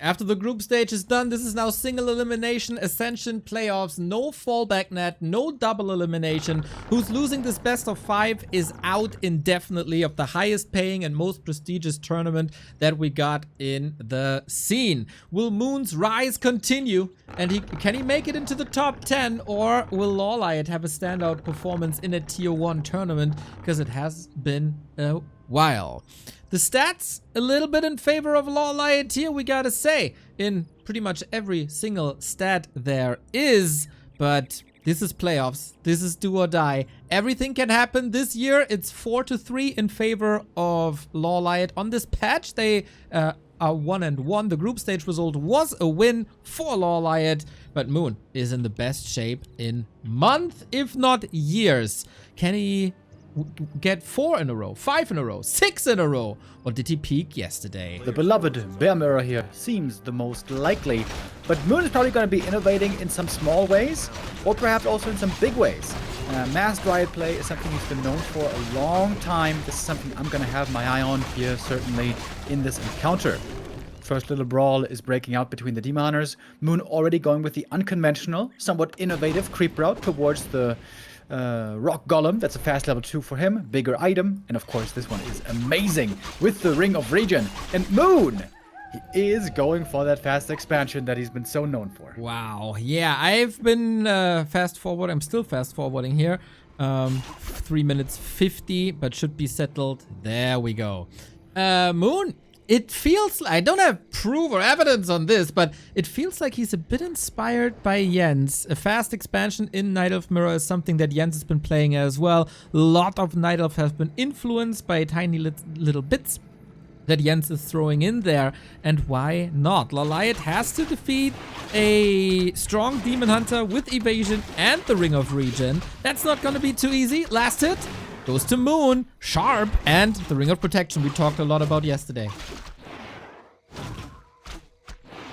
After the group stage is done, this is now single elimination, Ascension playoffs, no fallback net, no double elimination. Who's losing this best of 5 is out indefinitely of the highest paying and most prestigious tournament that we got in the scene. Will Moon's rise continue? And can he make it into the top 10, or will LawLiet have a standout performance in a tier 1 tournament? Because it has been a while. The stats, a little bit in favor of LawLiet here, we gotta say, in pretty much every single stat there is, but this is playoffs, this is do or die. Everything can happen this year. It's 4-3 in favor of LawLiet. On this patch, they are 1-1. The group stage result was a win for LawLiet, but Moon is in the best shape in months, if not years. Can he get 4 in a row, 5 in a row, 6 in a row, or did he peak yesterday? The beloved bear mirror here seems the most likely, but Moon is probably going to be innovating in some small ways, or perhaps also in some big ways. Mass riot play is something he's been known for a long time. This is something I'm going to have my eye on here, certainly in this encounter. First little brawl is breaking out between the Demon Hunters. Moon already going with the unconventional, somewhat innovative creep route towards the Rock Golem. That's a fast level 2 for him. Bigger item. And of course, this one is amazing with the Ring of Regen. And Moon, he is going for that fast expansion that he's been so known for. Wow. Yeah, I've been fast forward. I'm still fast forwarding here. 3 minutes 50, but should be settled. There we go. Moon, it feels like, I don't have proof or evidence on this, but it feels like he's a bit inspired by Jens. A fast expansion in Night Elf Mirror is something that Jens has been playing as well. A lot of Night Elf has been influenced by tiny little bits that Jens is throwing in there. And why not? LawLiet has to defeat a strong Demon Hunter with evasion and the Ring of Regen. That's not going to be too easy. Last hit goes to Moon, Sharp, and the Ring of Protection we talked a lot about yesterday.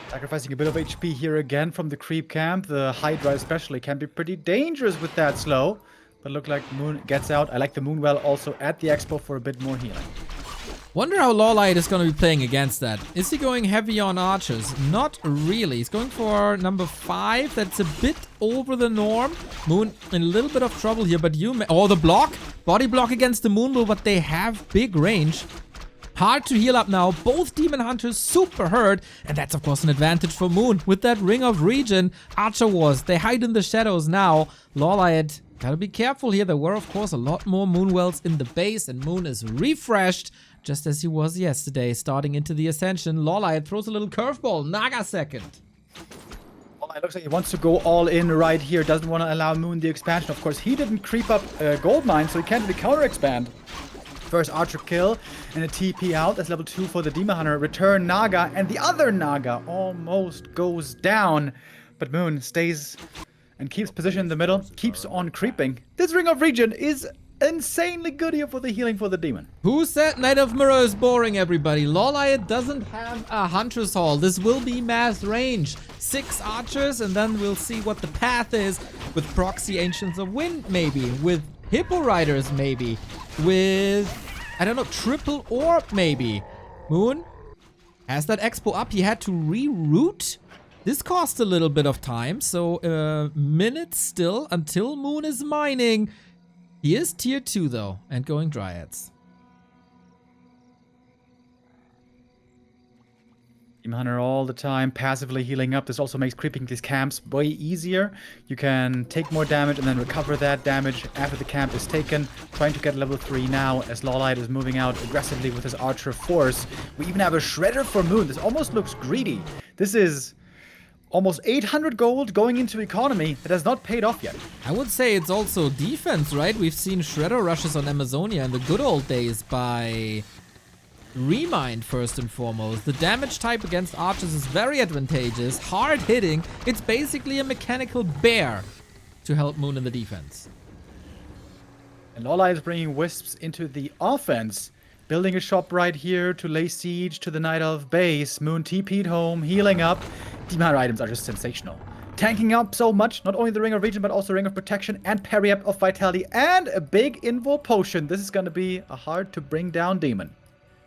Sacrificing a bit of HP here again from the creep camp. The Hydra especially can be pretty dangerous with that slow. But look like Moon gets out. I like the Moonwell also at the expo for a bit more healing. Wonder how LawLiet is going to be playing against that. Is he going heavy on archers? Not really. He's going for number 5. That's a bit over the norm. Moon in a little bit of trouble here, but oh, the block. Body block against the Moonwell, but they have big range. Hard to heal up now. Both Demon Hunters super hurt. And that's, of course, an advantage for Moon. With that Ring of Regen, Archer Wars, they hide in the shadows now. LawLiet, gotta be careful here. There were, of course, a lot more Moonwells in the base. And Moon is refreshed, just as he was yesterday, starting into the Ascension. LawLiet throws a little curveball. Naga second. It looks like he wants to go all in right here. Doesn't want to allow Moon the expansion. Of course, he didn't creep up gold mine, so he can't really counter expand. First Archer kill and a TP out. That's level 2 for the Demon Hunter. Return Naga, and the other Naga almost goes down. But Moon stays and keeps position in the middle, keeps on creeping. This Ring of Regen is insanely good here for the healing for the demon. Who said Night of Mirror is boring, everybody? LawLiet doesn't have a Hunter's Hall. This will be mass range. 6 archers, and then we'll see what the path is with Proxy Ancients of Wind, maybe. With Hippo Riders, maybe. With, I don't know, Triple Orb, maybe. Moon has that expo up. He had to reroute. This cost a little bit of time, so minutes still until Moon is mining. He is tier 2 though, and going Dryads. Demon Hunter all the time, passively healing up. This also makes creeping these camps way easier. You can take more damage and then recover that damage after the camp is taken. Trying to get level 3 now as LawLiet is moving out aggressively with his Archer Force. We even have a Shredder for Moon. This almost looks greedy. This is almost 800 gold going into economy that has not paid off yet. I would say it's also defense, right? We've seen Shredder rushes on Amazonia in the good old days by Remind first and foremost. The damage type against archers is very advantageous, hard hitting. It's basically a mechanical bear to help Moon in the defense. And LawLiet is bringing Wisps into the offense. Building a shop right here to lay siege to the Night Elf base. Moon TP'd home, healing up. Demon Hunter items are just sensational. Tanking up so much, not only the Ring of Regen, but also Ring of Protection and Parry Up of Vitality and a big Invo Potion. This is going to be a hard to bring down demon.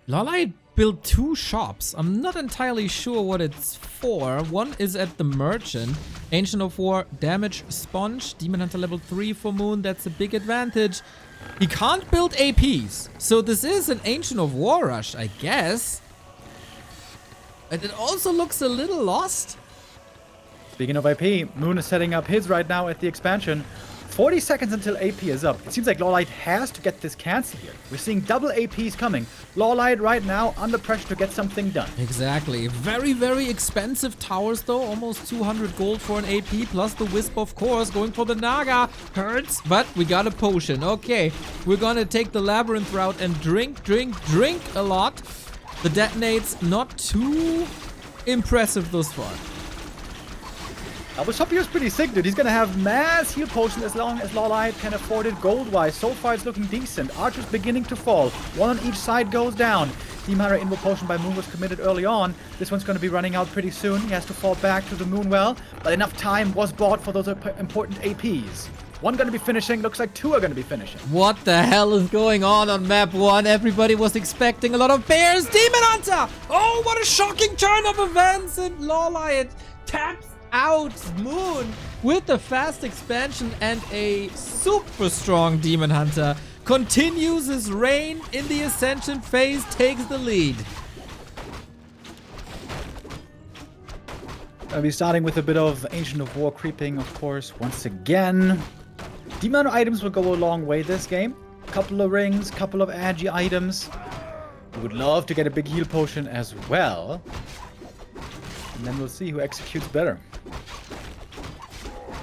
LawLiet built 2 shops. I'm not entirely sure what it's for. One is at the Merchant. Ancient of War, Damage Sponge, Demon Hunter level 3 for Moon. That's a big advantage. He can't build APs. So this is an Ancient of War rush, I guess. But it also looks a little lost. Speaking of AP, Moon is setting up his right now at the expansion. 40 seconds until AP is up. It seems like LawLiet has to get this cancel here. We're seeing double APs coming. LawLiet right now under pressure to get something done. Exactly. Very, very expensive towers though. Almost 200 gold for an AP plus the Wisp, of course. Going for the Naga. Hurts, but we got a potion. Okay, we're gonna take the Labyrinth route and drink a lot. The detonates not too impressive thus far. Bo5 is pretty sick, dude. He's gonna have mass heal potion as long as LawLiet can afford it gold-wise. So far, it's looking decent. Archer's beginning to fall. One on each side goes down. Chimera invo potion by Moon was committed early on. This one's gonna be running out pretty soon. He has to fall back to the Moon well, but enough time was bought for those important APs. One gonna be finishing. Looks like 2 are gonna be finishing. What the hell is going on map 1? Everybody was expecting a lot of bears. Demon Hunter! Oh, what a shocking turn of events! And LawLiet taps out Moon with the fast expansion, and a super strong Demon Hunter continues his reign in the Ascension phase, takes the lead. I'll be starting with a bit of Ancient of War creeping, of course, once again. Demon items will go a long way this game. Couple of rings, couple of agi items. We would love to get a big heal potion as well. And then we'll see who executes better.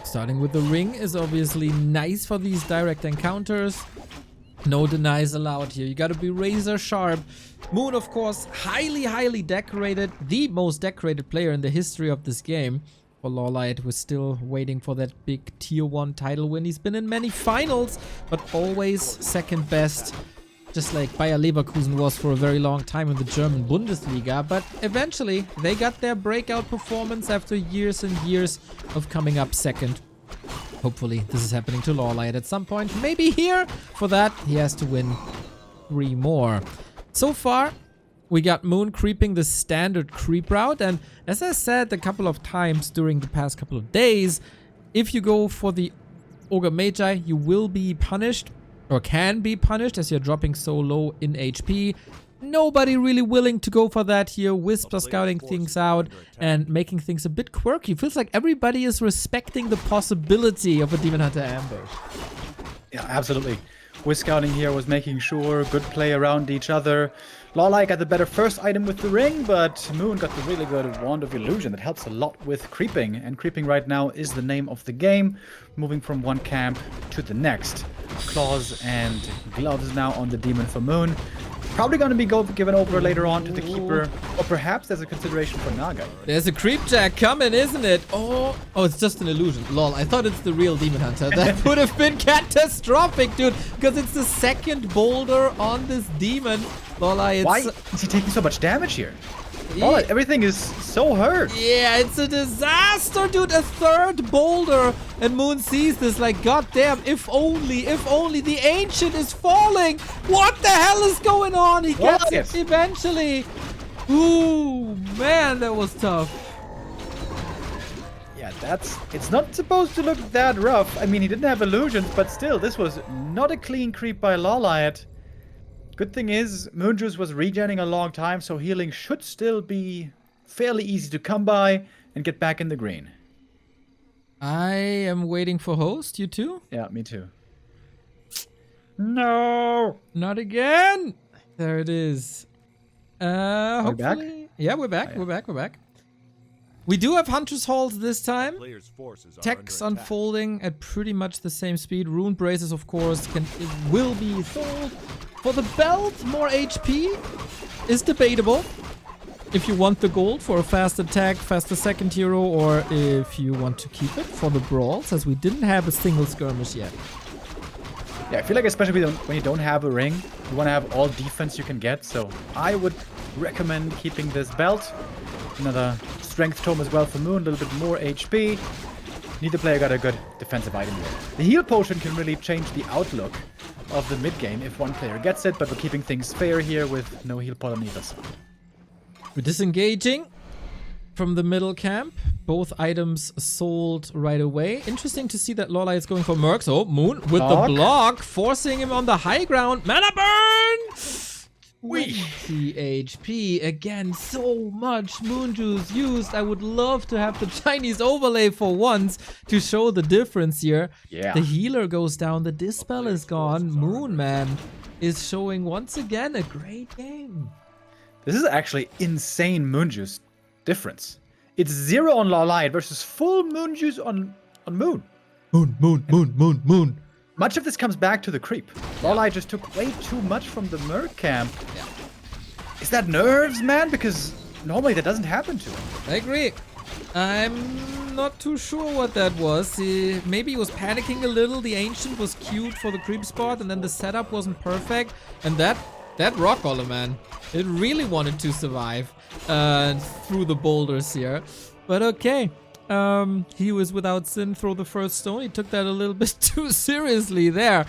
Starting with the ring is obviously nice for these direct encounters. No denies allowed here. You gotta be razor sharp. Moon, of course, highly decorated. The most decorated player in the history of this game. For LawLiet, we're still waiting for that big tier 1 title win. He's been in many finals, but always second best. Just like Bayer Leverkusen was for a very long time in the German Bundesliga. But eventually, they got their breakout performance after years and years of coming up second. Hopefully, this is happening to LawLiet at some point. Maybe here. For that, he has to win 3 more. So far, we got Moon creeping the standard creep route. And as I said a couple of times during the past couple of days, if you go for the Ogre Magi, you will be punished. Or can be punished as you're dropping so low in HP. Nobody really willing to go for that here. Wisp are scouting things out and making things a bit quirky. Feels like everybody is respecting the possibility of a Demon Hunter ambush. Yeah, absolutely. Wisp scouting here was making sure good play around each other. LawLiet got the better first item with the ring, but Moon got the really good Wand of Illusion that helps a lot with creeping. And creeping right now is the name of the game, moving from one camp to the next. Claws and gloves now on the Demon for Moon. Probably going to be given over later on to the Keeper, or perhaps there's a consideration for Naga. There's a creep jack coming, isn't it? Oh, it's just an illusion. Lol, I thought it's the real Demon Hunter. That would have been catastrophic, dude, because it's the second boulder on this demon. LawLiet, why is he taking so much damage here? LawLiet, everything is so hurt. Yeah, it's a disaster, dude. A third boulder. And Moon sees this like, goddamn, if only the Ancient is falling. What the hell is going on? He gets it eventually. Ooh, man, that was tough. Yeah, it's not supposed to look that rough. I mean, he didn't have illusions, but still, this was not a clean creep by LawLiet. Good thing is, Moonjuice was regenning a long time, so healing should still be fairly easy to come by and get back in the green. I am waiting for host. You too? Yeah, me too. No! Not again! There it is. Hopefully... back? Yeah, we're back. Oh, yeah. We're back. We do have Hunter's Halls this time. Techs unfolding at pretty much the same speed. Rune Braces, of course, will be sold. For the belt, more HP is debatable. If you want the gold for a fast attack, faster second hero, or if you want to keep it for the brawls, as we didn't have a single skirmish yet. Yeah, I feel like especially when you don't have a ring, you want to have all defense you can get, so I would recommend keeping this belt. Another strength tome as well for Moon, a little bit more HP. Neither player got a good defensive item here. The heal potion can really change the outlook of the mid game if one player gets it, but we're keeping things fair here with no heal pot on either side. We're disengaging from the middle camp. Both items sold right away. Interesting to see that LawLiet is going for Mercs. Oh, Moon with the block, forcing him on the high ground. Mana burn! 20 HP. Again, so much Moon Juice used. I would love to have the Chinese overlay for once to show the difference here. Yeah. The healer goes down. The Dispel is gone. Moon Man is showing once again a great game. This is actually insane Moon Juice difference. It's 0 on LawLiet versus full Moon Juice on Moon. Moon. Much of this comes back to the creep. LawLiet just took way too much from the Merc camp. Yeah. Is that nerves, man? Because normally that doesn't happen to him. I agree. I'm not too sure what that was. Maybe he was panicking a little. The Ancient was queued for the creep spot, and then the setup wasn't perfect. And that Rock Golem, man, it really wanted to survive through the boulders here. But okay. He was without sin, throw the first stone. He took that a little bit too seriously there.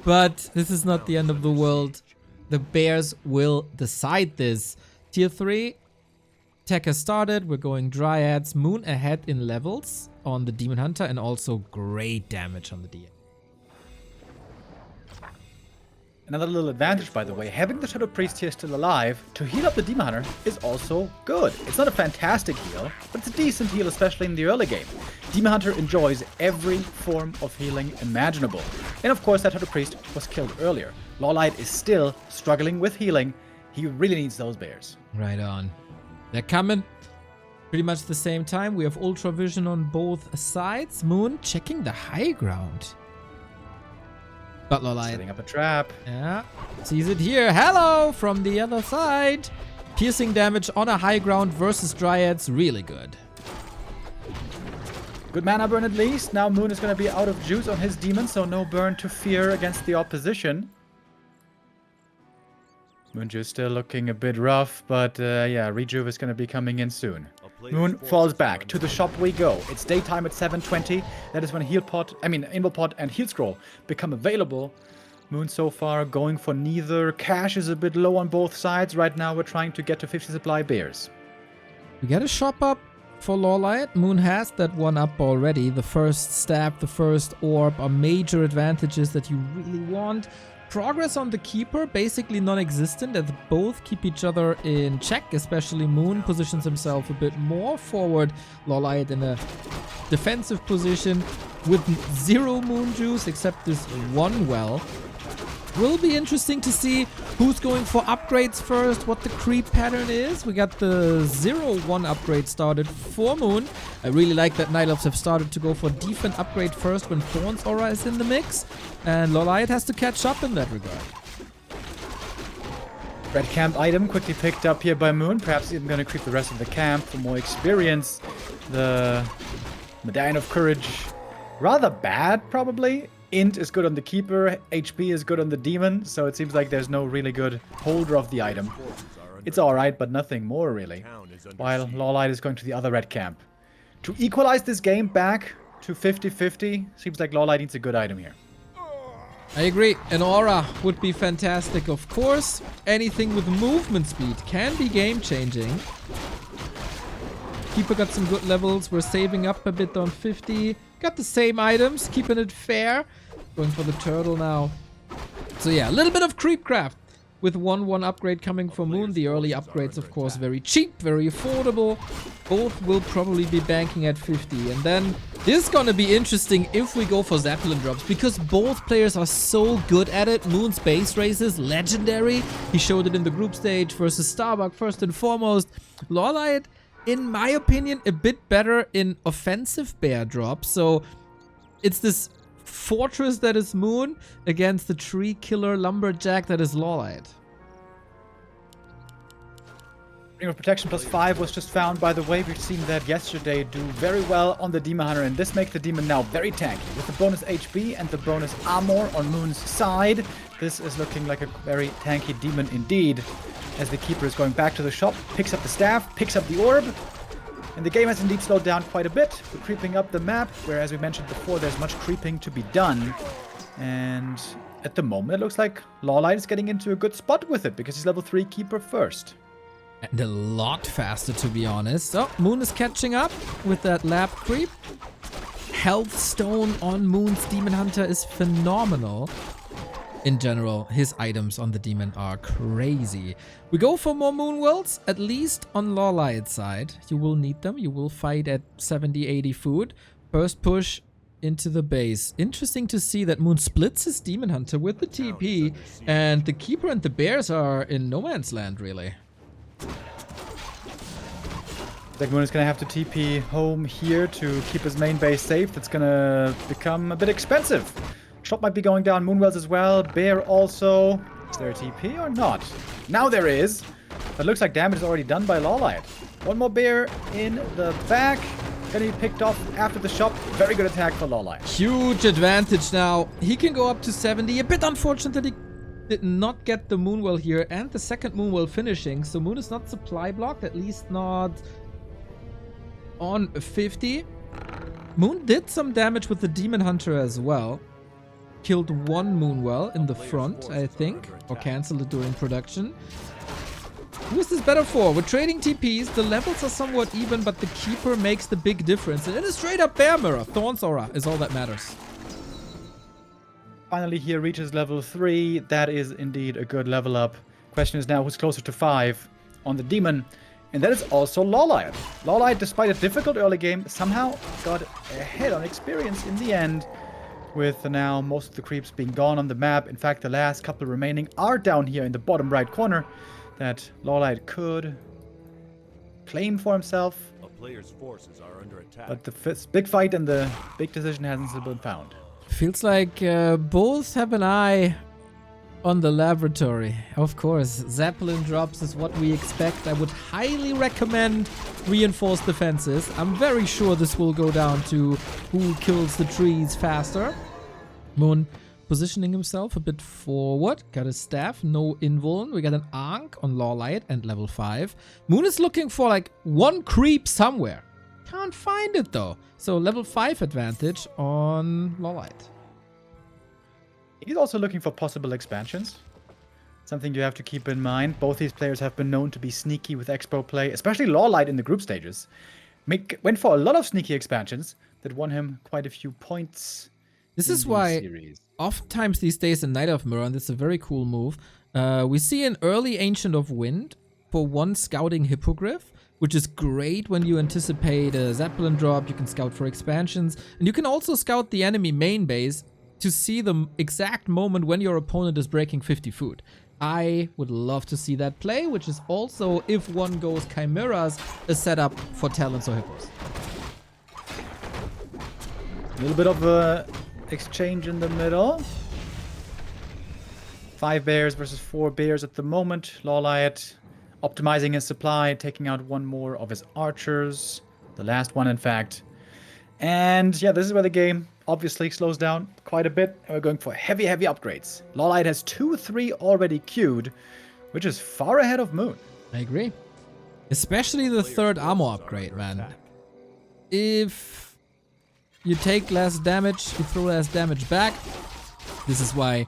But this is not the end of the world. The Bears will decide this. Tier 3, tech has started. We're going Dryads. Moon ahead in levels on the Demon Hunter and also great damage on the DM. Another little advantage, by the way, having the Shadow Priest here still alive to heal up the Demon Hunter is also good. It's not a fantastic heal, but it's a decent heal, especially in the early game. Demon Hunter enjoys every form of healing imaginable. And of course, that Shadow Priest was killed earlier. LawLiet is still struggling with healing. He really needs those bears. Right on. They're coming. Pretty much the same time. We have Ultra Vision on both sides. Moon checking the high ground. But LawLiet Setting up a trap. Yeah, sees it here. Hello from the other side. Piercing damage on a high ground versus Dryads. Really good. Good mana burn at least. Now Moon is going to be out of juice on his demon, so no burn to fear against the opposition. Moon Juice still looking a bit rough, but yeah, Rejuve is going to be coming in soon. Moon falls back. To the shop we go. It's daytime at 7:20. That is when Invul Pot and Heal Scroll become available. Moon so far going for neither. Cash is a bit low on both sides. Right now we're trying to get to 50 supply bears. We get a shop up for LawLiet. Moon has that one up already. The first stab, the first orb are major advantages that you really want. Progress on the Keeper, basically non-existent, as both keep each other in check, especially Moon positions himself a bit more forward. LawLiet in a defensive position with 0 Moon Juice, except this one well. Will be interesting to see who's going for upgrades first, what the creep pattern is. We got the 0-1 upgrade started for Moon. I really like that Night Elves have started to go for defense upgrade first when Thorn's Aura is in the mix. And LawLiet has to catch up in that regard. Red camp item quickly picked up here by Moon. Perhaps even going to creep the rest of the camp for more experience. The Medallion of Courage, rather bad probably. Int is good on the Keeper, HP is good on the Demon, so it seems like there's no really good holder of the item. It's alright, but nothing more really. While LawLiet is going to the other red camp. To equalize this game back to 50-50, seems like LawLiet needs a good item here. I agree. An aura would be fantastic, of course. Anything with movement speed can be game-changing. Keeper got some good levels. We're saving up a bit on 50. Got the same items, keeping it fair. Going for the turtle now. So yeah, a little bit of creepcraft. With 1-1 upgrade coming for Moon. The early upgrades, of course, very cheap, very affordable. Both will probably be banking at 50. And then this is gonna be interesting if we go for Zeppelin drops, because both players are so good at it. Moon's base race is legendary. He showed it in the group stage versus Starbuck first and foremost. LawLiet, in my opinion, a bit better in offensive bear drops. So it's this fortress that is Moon against the tree killer lumberjack that is LawLiet. Ring of Protection +5 was just found, by the way. We've seen that yesterday do very well on the Demon Hunter, and this makes the Demon now very tanky. With the bonus HP and the bonus armor on Moon's side, this is looking like a very tanky Demon indeed. As the Keeper is going back to the shop, picks up the staff, picks up the orb. And the game has indeed slowed down quite a bit. We're creeping up the map, where, as we mentioned before, there's much creeping to be done. And at the moment, it looks like LawLiet is getting into a good spot with it, because he's level 3 Keeper first. And a lot faster, to be honest. Oh, Moon is catching up with that lab creep. Health stone on Moon's Demon Hunter is phenomenal. In general, his items on the Demon are crazy. We go for more Moon Worlds, at least on LawLiet's side. You will need them. You will fight at 70-80 food. First push into the base. Interesting to see that Moon splits his Demon Hunter with the TP, and the Keeper and the Bears are in no man's land, really. Moon is going to have to TP home here to keep his main base safe. That's going to become a bit expensive. Shop might be going down. Moonwells as well. Bear also. Is there a TP or not? Now there is. But looks like damage is already done by LawLiet. One more bear in the back. Gonna be picked off after the shop. Very good attack for LawLiet. Huge advantage now. He can go up to 70. A bit unfortunate that he did not get the Moonwell here and the second Moonwell finishing. So Moon is not supply blocked, at least not on 50. Moon did some damage with the Demon Hunter as well. Killed one Moonwell in the front, I think, or canceled it during production. Who is this better for? We're trading TPs, the levels are somewhat even, but the Keeper makes the big difference. And it is straight up Bear Mirror. Thorn's Aura is all that matters. Finally here reaches level 3. That is indeed a good level up. Question is now who's closer to 5 on the Demon. And that is also LawLiet. LawLiet, despite a difficult early game, somehow got ahead on experience in the end. With now most of the creeps being gone on the map. In fact, the last couple remaining are down here in the bottom right corner. That LawLiet could claim for himself. A player's forces are under attack. But the big fight and the big decision hasn't still been found. Feels like both have an eye on the laboratory. Of course, Zeppelin drops is what we expect. I would highly recommend reinforced defenses. I'm very sure this will go down to who kills the trees faster. Moon positioning himself a bit forward. Got a staff, no invuln. We got an Ankh on LawLiet and level 5. Moon is looking for like one creep somewhere. Can't find it though. So level 5 advantage on LawLiet. He's also looking for possible expansions. Something you have to keep in mind. Both these players have been known to be sneaky with expo play, especially LawLiet in the group stages. Went for a lot of sneaky expansions that won him quite a few points. This is why oftentimes these days in Night of Mirror, and this is a very cool move, we see an early Ancient of Wind for one scouting Hippogriff, which is great when you anticipate a Zeppelin drop. You can scout for expansions, and you can also scout the enemy main base to see the exact moment when your opponent is breaking 50 food. I would love to see that play, which is also, if one goes Chimeras, a setup for Talons or Hippos. A little bit of a exchange in the middle. 5 bears versus 4 bears at the moment. LawLiet optimizing his supply, taking out one more of his archers. The last one, in fact. And yeah, this is where the game obviously slows down quite a bit. And we're going for heavy upgrades. LawLiet has 2-3 already queued, which is far ahead of Moon. I agree. Especially the third armor upgrade, man. If you take less damage, you throw less damage back. This is why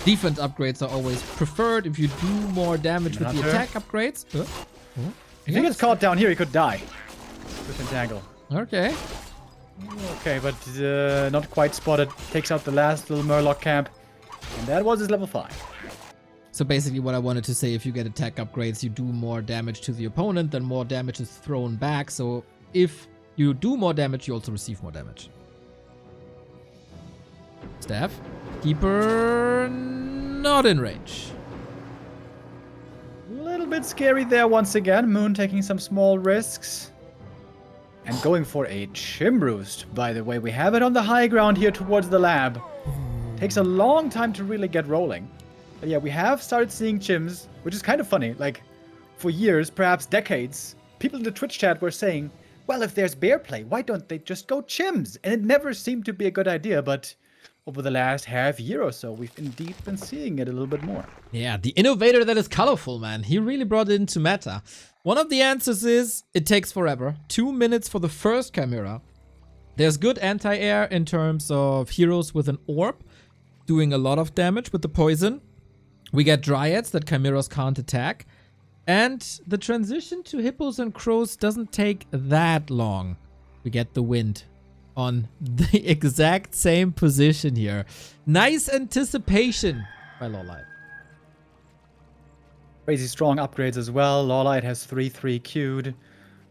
defense upgrades are always preferred. If you do more damage with the attack upgrades. If he gets caught down here, he could die with Entangle. Okay. Okay, but not quite spotted. Takes out the last little Murloc camp. And that was his level 5. So basically what I wanted to say, if you get attack upgrades, you do more damage to the opponent, then more damage is thrown back. So if you do more damage, you also receive more damage. Staff. Keeper not in range. A little bit scary there once again. Moon taking some small risks. And going for a Chimroost, by the way. We have it on the high ground here towards the lab. Takes a long time to really get rolling. But yeah, we have started seeing Chims, which is kind of funny. Like, for years, perhaps decades, people in the Twitch chat were saying, well, if there's bear play, why don't they just go Chims? And it never seemed to be a good idea, but over the last half year or so, we've indeed been seeing it a little bit more. Yeah, the innovator that is colorful, man. He really brought it into meta. One of the answers is, it takes forever. 2 minutes for the first Chimera. There's good anti-air in terms of heroes with an orb, doing a lot of damage with the poison. We get Dryads that Chimeras can't attack. And the transition to hippos and crows doesn't take that long. We get the wind on the exact same position here. Nice anticipation by LawLiet. Crazy strong upgrades as well. LawLiet has 3-3 queued.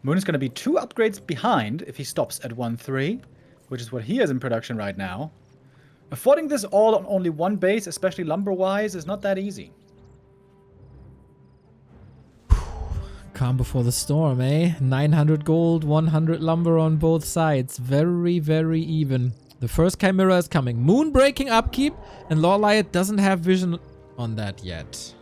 Moon is going to be 2 upgrades behind if he stops at 1-3, which is what he has in production right now. Affording this all on only one base, especially lumber-wise, is not that easy. Calm before the storm, eh? 900 gold, 100 lumber on both sides. Very, very even. The first Chimera is coming. Moon breaking upkeep, and LawLiet doesn't have vision on that yet.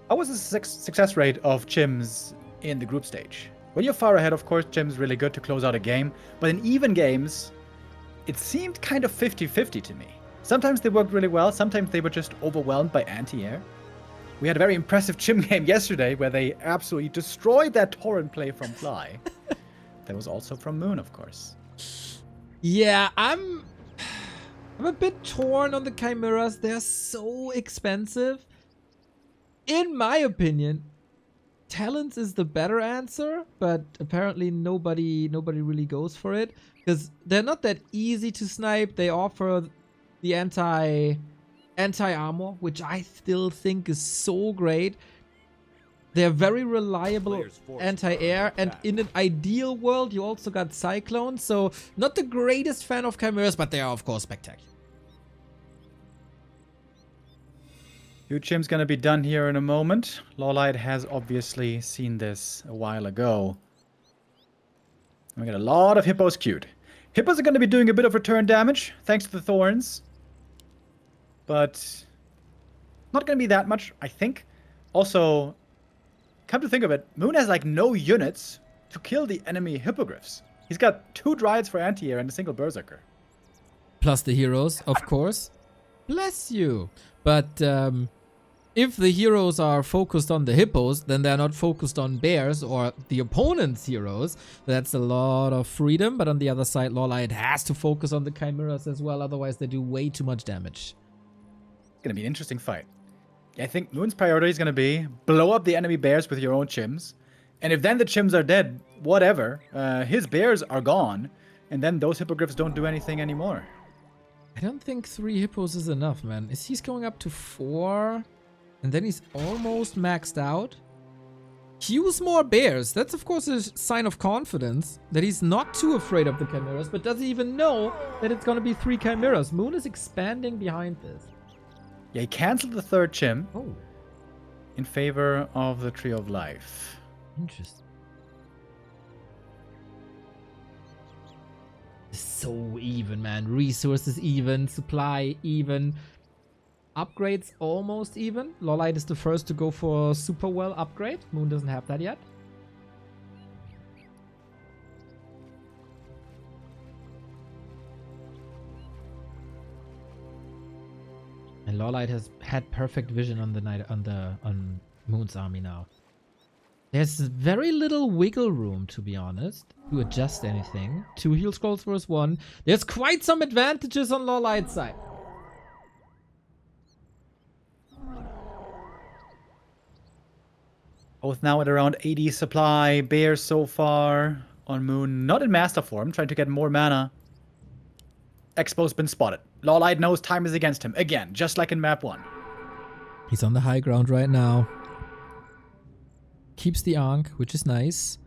How was the success rate of Chims in the group stage? When you're far ahead, of course, Chim's really good to close out a game. But in even games, it seemed kind of 50-50 to me. Sometimes they worked really well. Sometimes they were just overwhelmed by anti-air. We had a very impressive Chim game yesterday where they absolutely destroyed that torrent play from Fly. That was also from Moon, of course. Yeah, I'm a bit torn on the Chimeras. They're so expensive. In my opinion, Talents is the better answer, but apparently nobody really goes for it because they're not that easy to snipe. They offer the anti-armor, which I still think is so great. They're very reliable anti-air, and in an ideal world, you also got Cyclone. So not the greatest fan of Chimeras, but they are of course spectacular. Chim's gonna be done here in a moment. LawLiet has obviously seen this a while ago. We got a lot of hippos queued. Hippos are gonna be doing a bit of return damage, thanks to the thorns. But not gonna be that much, I think. Also, come to think of it, Moon has like no units to kill the enemy hippogriffs. He's got 2 Dryads for anti-air and a single Berserker. Plus the heroes, of course. Bless you. But if the heroes are focused on the hippos, then they're not focused on bears or the opponent's heroes. That's a lot of freedom. But on the other side, LawLiet has to focus on the Chimeras as well. Otherwise, they do way too much damage. It's going to be an interesting fight. I think Moon's priority is going to be blow up the enemy bears with your own Chims. And if then the Chims are dead, whatever. His bears are gone. And then those hippogriffs don't do anything anymore. I don't think 3 hippos is enough, man. He's going up to 4, and then he's almost maxed out. Use more bears. That's, of course, a sign of confidence that he's not too afraid of the Chimeras, but doesn't even know that it's going to be 3 Chimeras. Moon is expanding behind this. Yeah, he canceled the 3rd Chim in favor of the Tree of Life. Interesting. So even, man. Resources even, supply even, upgrades almost even. LawLiet is the first to go for super well upgrade. Moon doesn't have that yet. And LawLiet has had perfect vision on on Moon's army now. There's very little wiggle room, to be honest, to adjust anything. 2 heal scrolls versus 1. There's quite some advantages on LawLiet's side. Both now at around 80 supply. Bears so far on Moon. Not in master form, trying to get more mana. Expo's been spotted. LawLiet knows time is against him. Again, just like in map 1. He's on the high ground right now. Keeps the Ankh, which is nice.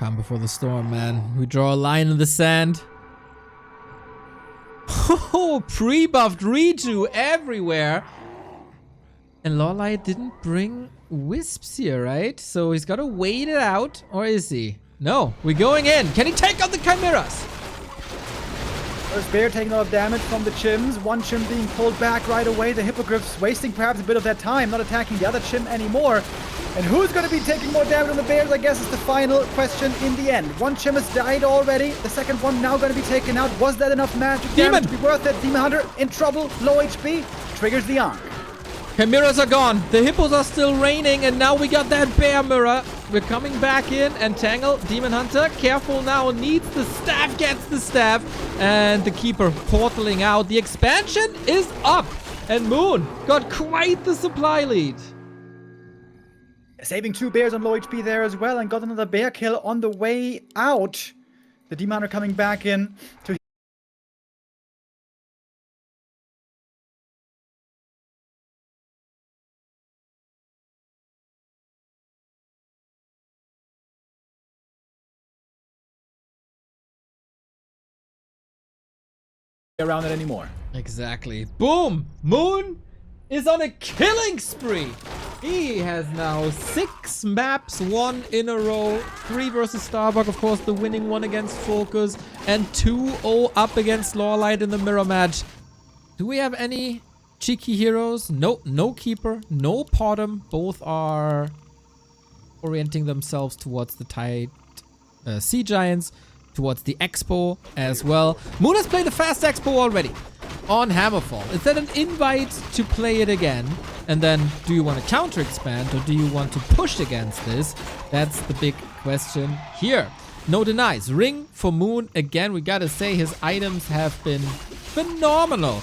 Calm before the storm, man. We draw a line in the sand. Oh, pre-buffed Reju everywhere. And LawLiet didn't bring Wisps here, right? So he's got to wait it out. Or is he? No, we're going in. Can he take out the Chimeras? First bear taking a lot of damage from the Chims. One Chim being pulled back right away. The Hippogriffs wasting perhaps a bit of their time, not attacking the other Chim anymore. And who's going to be taking more damage on the bears, I guess, is the final question in the end. One Chim has died already. The second one now going to be taken out. Was that enough magic damage to be worth it? Demon Hunter in trouble. Low HP. Triggers the Ankh. Chimeras are gone. The Hippos are still reigning. And now we got that bear mirror. We're coming back in, and Tangle, Demon Hunter, careful now, needs the staff, gets the staff, and the Keeper portaling out. The expansion is up, and Moon got quite the supply lead. Saving 2 bears on low HP there as well, and got another bear kill on the way out. The Demon Hunter coming back in to around it anymore. Exactly. Boom! Moon is on a killing spree. He has now 6 maps, 1 in a row. 3 versus Starbuck, of course, the winning one against Focus. And 2-0 up against LawLiet in the mirror match. Do we have any cheeky heroes? No, no Keeper, no Potom. Both are orienting themselves towards the tight Sea Giants, towards the Expo as well. Moon has played the fast Expo already on Hammerfall. Is that an invite to play it again? And then, do you want to counter expand or do you want to push against this? That's the big question here. No denies. Ring for Moon again. We gotta say his items have been phenomenal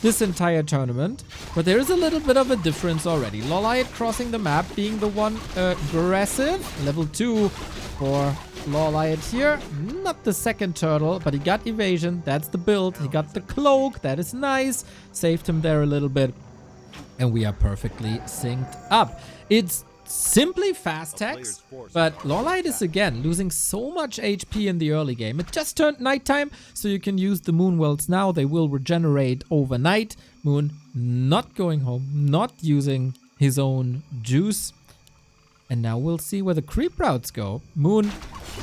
this entire tournament. But there is a little bit of a difference already. LawLiet crossing the map, being the one aggressive. Level 2 for LawLiet here. Not the second turtle, but he got evasion. That's the build. He got the cloak. That is nice. Saved him there a little bit. And we are perfectly synced up. It's simply fast text, but LawLiet is again losing so much HP in the early game. It just turned nighttime, so you can use the Moon Wells now. They will regenerate overnight. Moon not going home, not using his own juice. And now we'll see where the creep routes go. Moon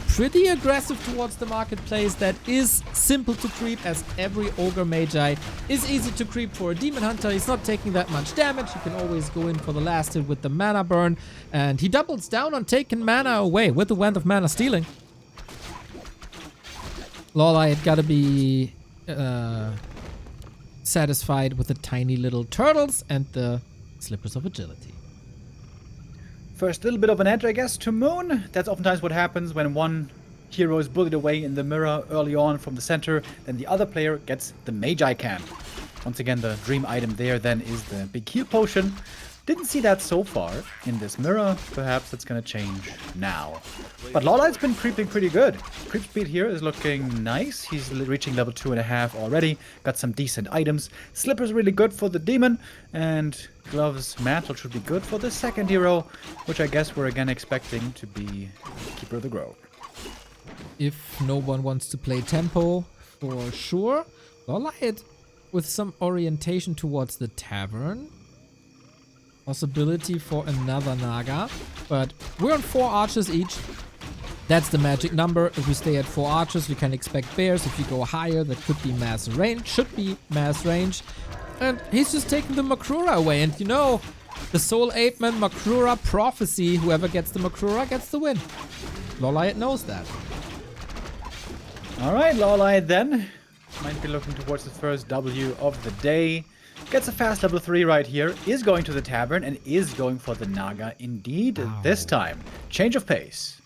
pretty aggressive towards the marketplace. That is simple to creep, as every Ogre Magi is easy to creep for a Demon Hunter. He's not taking that much damage. You can always go in for the last hit with the mana burn. And he doubles down on taking mana away with the Wand of Mana Stealing. LawLiet gotta be satisfied with the tiny little turtles and the Slippers of Agility. First little bit of an edge, I guess, to Moon. That's oftentimes what happens when one hero is bullied away in the mirror early on from the center, then the other player gets the Magi Can. Once again, the dream item there then is the big heal potion. Didn't see that so far in this mirror. Perhaps it's gonna change now. But LawLiet's been creeping pretty good. Creep speed here is looking nice. He's reaching level 2.5 already. Got some decent items. Slipper's really good for the demon. And Gloves Mantle should be good for the second hero, which I guess we're again expecting to be Keeper of the Grove. If no one wants to play tempo, for sure. LawLiet with some orientation towards the tavern. Possibility for another Naga, but we're on 4 archers each. That's the magic number. If we stay at 4 archers, we can expect bears. If you go higher, that could be mass range, should be mass range. And he's just taking the Makrura away. And you know, the Soul 8-man Makrura prophecy, whoever gets the Makrura gets the win. LawLiet knows that. Alright, LawLiet then. Might be looking towards the first W of the day. Gets a fast level 3 right here, is going to the tavern, and is going for the Naga indeed this time. Change of pace.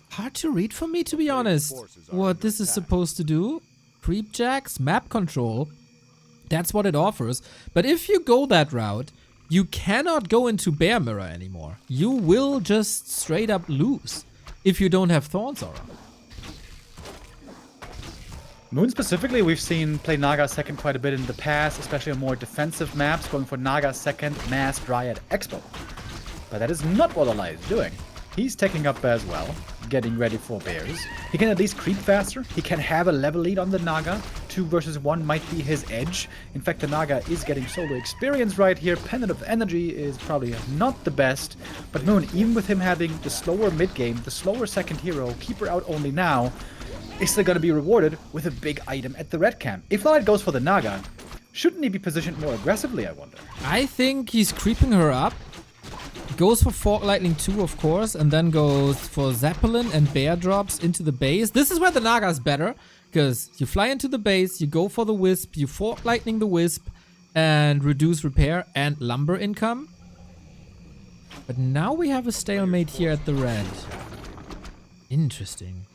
Hard to read for me, to be honest, what this is supposed to do. Creep jacks, map control, that's what it offers. But if you go that route, you cannot go into Bear Mirror anymore. You will just straight up lose if you don't have Thorns Aura. Moon specifically, we've seen play Naga second quite a bit in the past, especially on more defensive maps, going for Naga second, Mass Dryad Expo. But that is not what LawLiet is doing. He's taking up as well, getting ready for bears. He can at least creep faster. He can have a level lead on the Naga. 2 versus 1 might be his edge. In fact, the Naga is getting solo experience right here. Pendant of Energy is probably not the best. But Moon, even with him having the slower mid game, the slower second hero, Keeper out only now, is still going to be rewarded with a big item at the red camp. If LawLiet goes for the Naga, shouldn't he be positioned more aggressively, I wonder? I think he's creeping her up. Goes for Fork Lightning 2, of course, and then goes for Zeppelin and Bear drops into the base. This is where the Naga is better, because you fly into the base, you go for the Wisp, you Fork Lightning the Wisp, and reduce repair and lumber income. But now we have a stalemate here at the red. Interesting.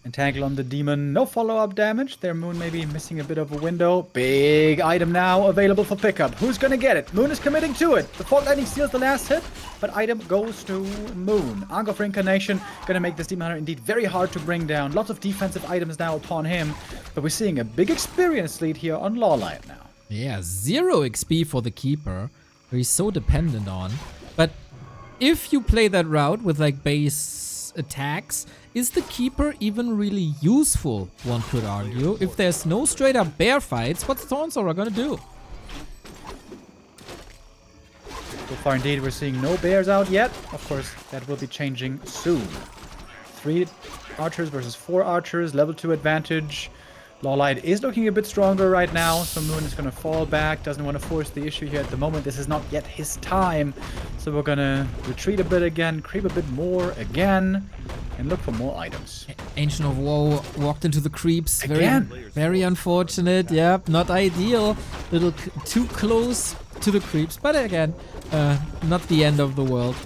Entangle on the demon, no follow-up damage. Their Moon maybe missing a bit of a window. Big item now available for pickup. Who's gonna get it? Moon is committing to it. The Fog Lightning steals the last hit, but item goes to Moon. Angle for Incarnation gonna make this demon hunter indeed very hard to bring down. Lots of defensive items now upon him, but we're seeing a big experience lead here on LawLiet now. Yeah, 0 XP for the Keeper, who he's so dependent on. But if you play that route with like base attacks, is the Keeper even really useful, one could argue? If there's no straight up bear fights, what's Thornsower gonna do? So far indeed we're seeing no bears out yet. Of course that will be changing soon. 3 archers versus 4 archers, level 2 advantage. LawLiet is looking a bit stronger right now, so Moon is going to fall back, doesn't want to force the issue here at the moment. This is not yet his time, so we're going to retreat a bit again, creep a bit more again, and look for more items. Ancient of Woe walked into the creeps. Again? Very unfortunate. Yep, not ideal. Little too close to the creeps, but again, not the end of the world.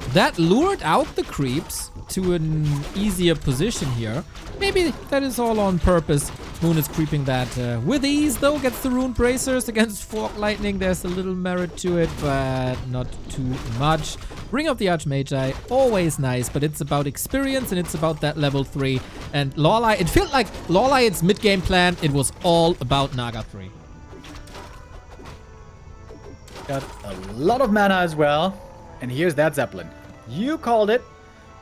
That lured out the creeps to an easier position here. Maybe that is all on purpose. Moon is creeping that with ease, though. Gets the rune bracers against Fork Lightning. There's a little merit to it, but not too much. Ring of the Archmagi, always nice, but it's about experience and it's about that level 3. And LawLiet, it felt like LawLiet's mid-game plan, it was all about Naga 3. Got a lot of mana as well. And here's that Zeppelin. You called it.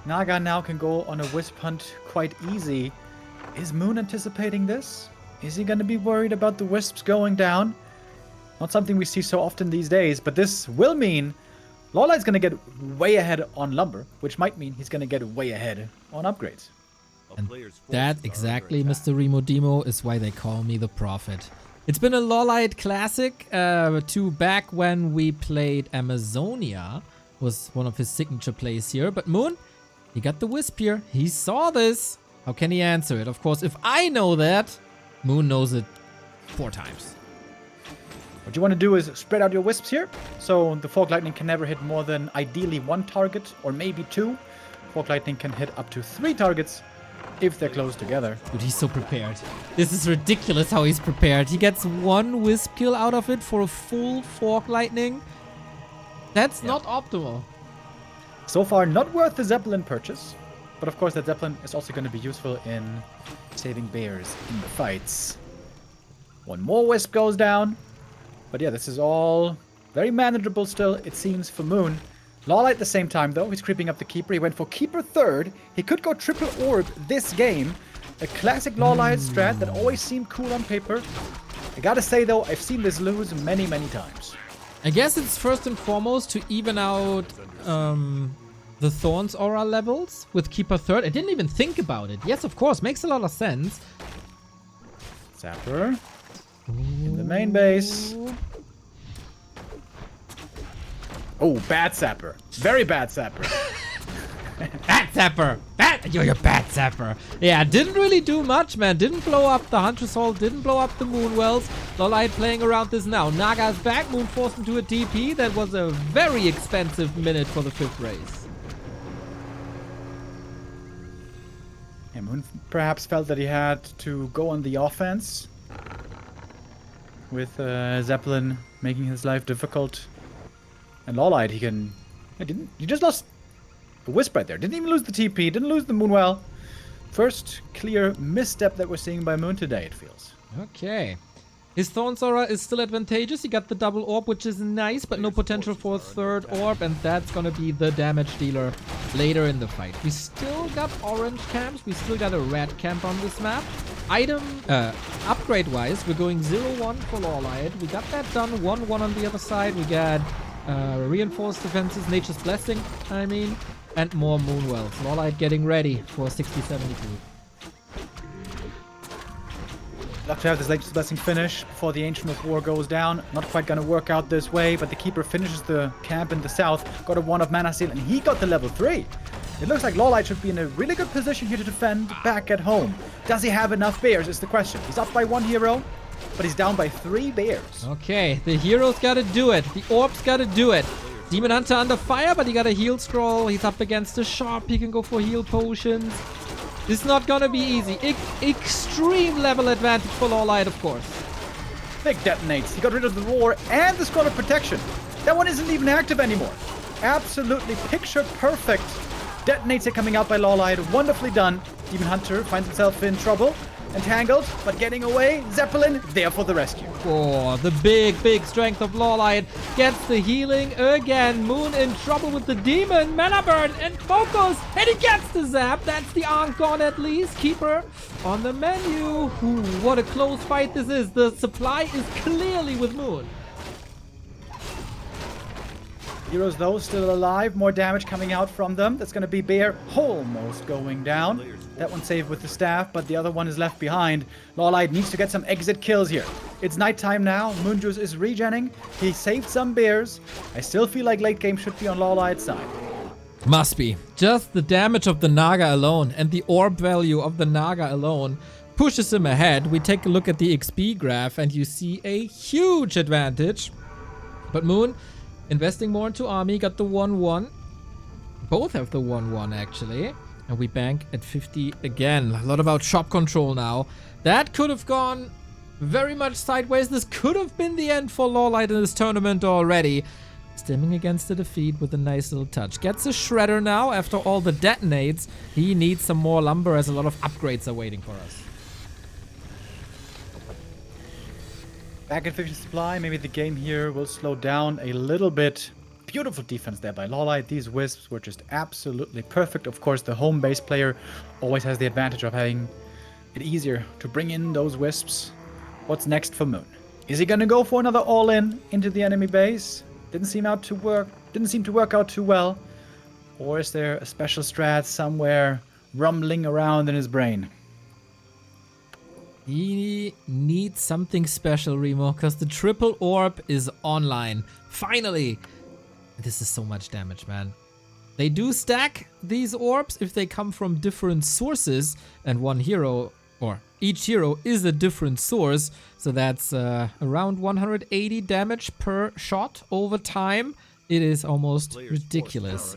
Naga now can go on a Wisp hunt quite easy. Is Moon anticipating this? Is he going to be worried about the Wisps going down? Not something we see so often these days, but this will mean LawLiet's going to get way ahead on Lumber, which might mean he's going to get way ahead on upgrades. And that exactly, Mr. Remo Demo, is why they call me the Prophet. It's been a LawLiet classic to back when we played Amazonia. Was one of his signature plays here, but Moon, he got the Wisp here. He saw this. How can he answer it? Of course, if I know that, Moon knows it 4 times. What you want to do is spread out your Wisps here, so the Fork Lightning can never hit more than ideally 1 target, or maybe 2. Fork Lightning can hit up to 3 targets if they're close together. Dude, he's so prepared. This is ridiculous how he's prepared. He gets 1 Wisp kill out of it for a full Fork Lightning. That's not optimal. So far, not worth the Zeppelin purchase. But of course, that Zeppelin is also going to be useful in saving bears in the fights. 1 more Wisp goes down. But yeah, this is all very manageable still, it seems, for Moon. LawLiet at the same time, though. He's creeping up the Keeper. He went for Keeper 3rd. He could go triple orb this game. A classic LawLiet strat that always seemed cool on paper. I gotta say, though, I've seen this lose many, many times. I guess it's first and foremost to even out the Thorns aura levels with Keeper 3rd. I didn't even think about it. Yes, of course. Makes a lot of sense. Zapper. In the main base. Oh, bad Zapper. Very bad Zapper. Bad Zapper! You're a bad Zapper. Yeah, didn't really do much, man. Didn't blow up the Huntress Hall, didn't blow up the Moonwells. LawLiet playing around this now. Naga's back. Moon forced him to a TP. That was a very expensive minute for the 5th race. Yeah, Moon perhaps felt that he had to go on the offense. With Zeppelin making his life difficult. And LawLiet, he just lost a Wisp right there. Didn't even lose the TP, didn't lose the Moonwell. First clear misstep that we're seeing by Moon today, it feels. Okay. His Thorns Aura is still advantageous. He got the double orb, which is nice, but no potential for a 3rd orb, and that's gonna be the damage dealer later in the fight. We still got orange camps. We still got a red camp on this map. Upgrade-wise, we're going 0-1 for LawLiet. We got that done. 1-1 on the other side. We got reinforced defenses, Nature's Blessing, and more Moonwells. LawLiet getting ready for 60-72. Love to have this Nature's Blessing finish before the Ancient of War goes down. Not quite gonna work out this way, but the Keeper finishes the camp in the south. Got a 1 of Mana Seal, and he got the level 3. It looks like LawLiet should be in a really good position here to defend back at home. Does he have enough bears is the question. He's up by 1 hero. but he's down by 3 bears. Okay, the hero's gotta do it. The orb's gotta do it. Demon Hunter under fire, but he got a heal scroll. He's up against the shop. He can go for heal potions. This is not gonna be easy. Extreme level advantage for LawLiet, of course. Big detonates. He got rid of the roar and the scroll of protection. That one isn't even active anymore. Absolutely picture perfect. Detonates are coming out by LawLiet. Wonderfully done. Demon Hunter finds himself in trouble. Entangled, but getting away. Zeppelin there for the rescue. Oh, the big strength of LawLiet gets the healing again. Moon in trouble with the demon. Mana burn and focus. And he gets the zap. That's the Ankh gone at least. Keeper on the menu. Ooh, what a close fight this is. The supply is clearly with Moon. Heroes, though, still alive. More damage coming out from them. That's going to be Bear almost going down. That one saved with the staff, but the other one is left behind. LawLiet needs to get some exit kills here. It's nighttime now. Moonjuice is regenning. He saved some bears. I still feel like late game should be on LawLiet's side. Must be. Just the damage of the Naga alone and the orb value of the Naga alone pushes him ahead. We take a look at the XP graph and you see a huge advantage. But Moon investing more into army, got the 1-1. Both have the 1-1 actually. And we bank at 50 again. A lot about shop control now. That could have gone very much sideways. This could have been the end for LawLiet in this tournament already. Stemming against the defeat with a nice little touch. Gets a shredder now after all the detonates. He needs some more lumber as a lot of upgrades are waiting for us. Back at 50 supply. Maybe the game here will slow down a little bit. Beautiful defense there by LawLiet. These Wisps were just absolutely perfect. Of course, the home base player always has the advantage of having it easier to bring in those Wisps. What's next for Moon? Is he gonna go for another all-in into the enemy base? Didn't seem to work out too well. Or is there a special strat somewhere rumbling around in his brain? He needs something special, Remo, because the triple orb is online. Finally! This is so much damage, man. They do stack these orbs if they come from different sources, and one hero, or each hero, is a different source. So that's around 180 damage per shot over time. It is almost ridiculous.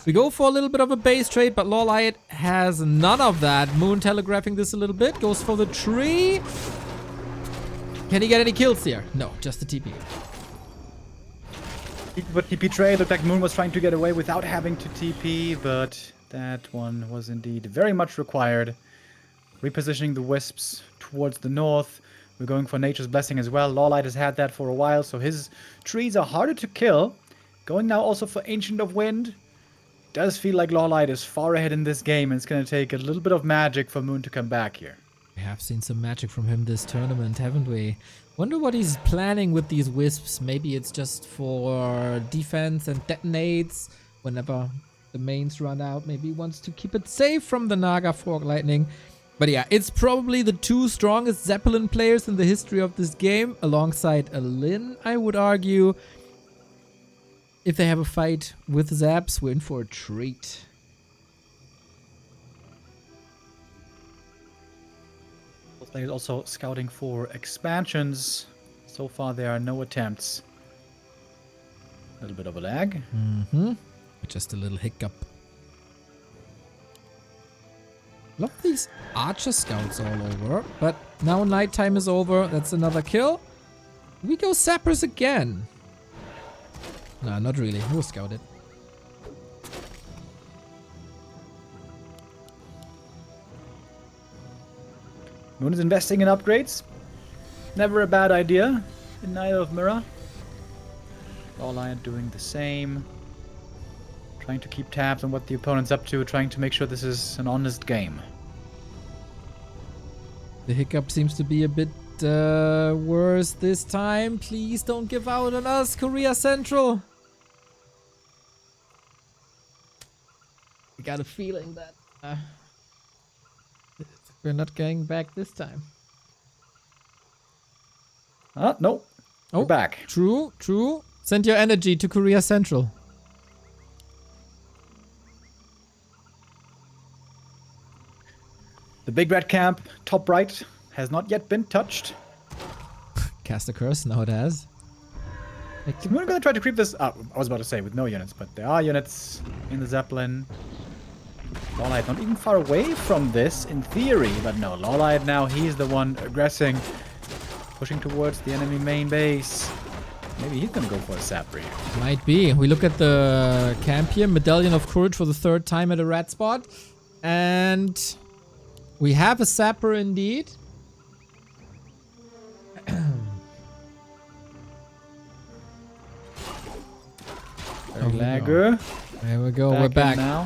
We go for a little bit of a base trade, but LawLiet has none of that. Moon telegraphing this a little bit, goes for the tree. Can he get any kills here? No, just the TP. But TP trade looked like Moon was trying to get away without having to TP, but that one was indeed very much required. Repositioning the Wisps towards the north. We're going for Nature's Blessing as well. LawLiet has had that for a while, so his trees are harder to kill. Going now also for Ancient of Wind. Does feel like LawLiet is far ahead in this game, and it's going to take a little bit of magic for Moon to come back here. We have seen some magic from him this tournament, haven't we? Wonder what he's planning with these Wisps. Maybe it's just for defense and detonates whenever the mains run out. Maybe he wants to keep it safe from the Naga Fork Lightning. But yeah, it's probably the 2 strongest Zeppelin players in the history of this game, alongside a Lin, I would argue. If they have a fight with Zaps, we're in for a treat. Players also scouting for expansions. So far, there are no attempts. A little bit of a lag. Just a little hiccup. Love these archer scouts all over. But now nighttime is over. That's another kill. We go sappers again. No, not really. We'll scout it. Moon is investing in upgrades. Never a bad idea in neither of Mirror. LawLiet doing the same. Trying to keep tabs on what the opponent's up to, trying to make sure this is an honest game. The hiccup seems to be a bit worse this time. Please don't give out on us, Korea Central. I got a feeling that we're not going back this time. No. We're back. True. Send your energy to Korea Central. The big red camp, top right, has not yet been touched. cast a curse. Now it has. We're gonna try to creep this up. I was about to say with no units, but there are units in the Zeppelin. LawLiet not even far away from this in theory, but no, LawLiet now, he's the one aggressing, pushing towards the enemy main base. Maybe he's gonna go for a Sapper here. Might be. We look at the camp here. Medallion of Courage for the 3rd time at a red spot. And we have a Sapper indeed. Lagger. There we go. We're back. Now.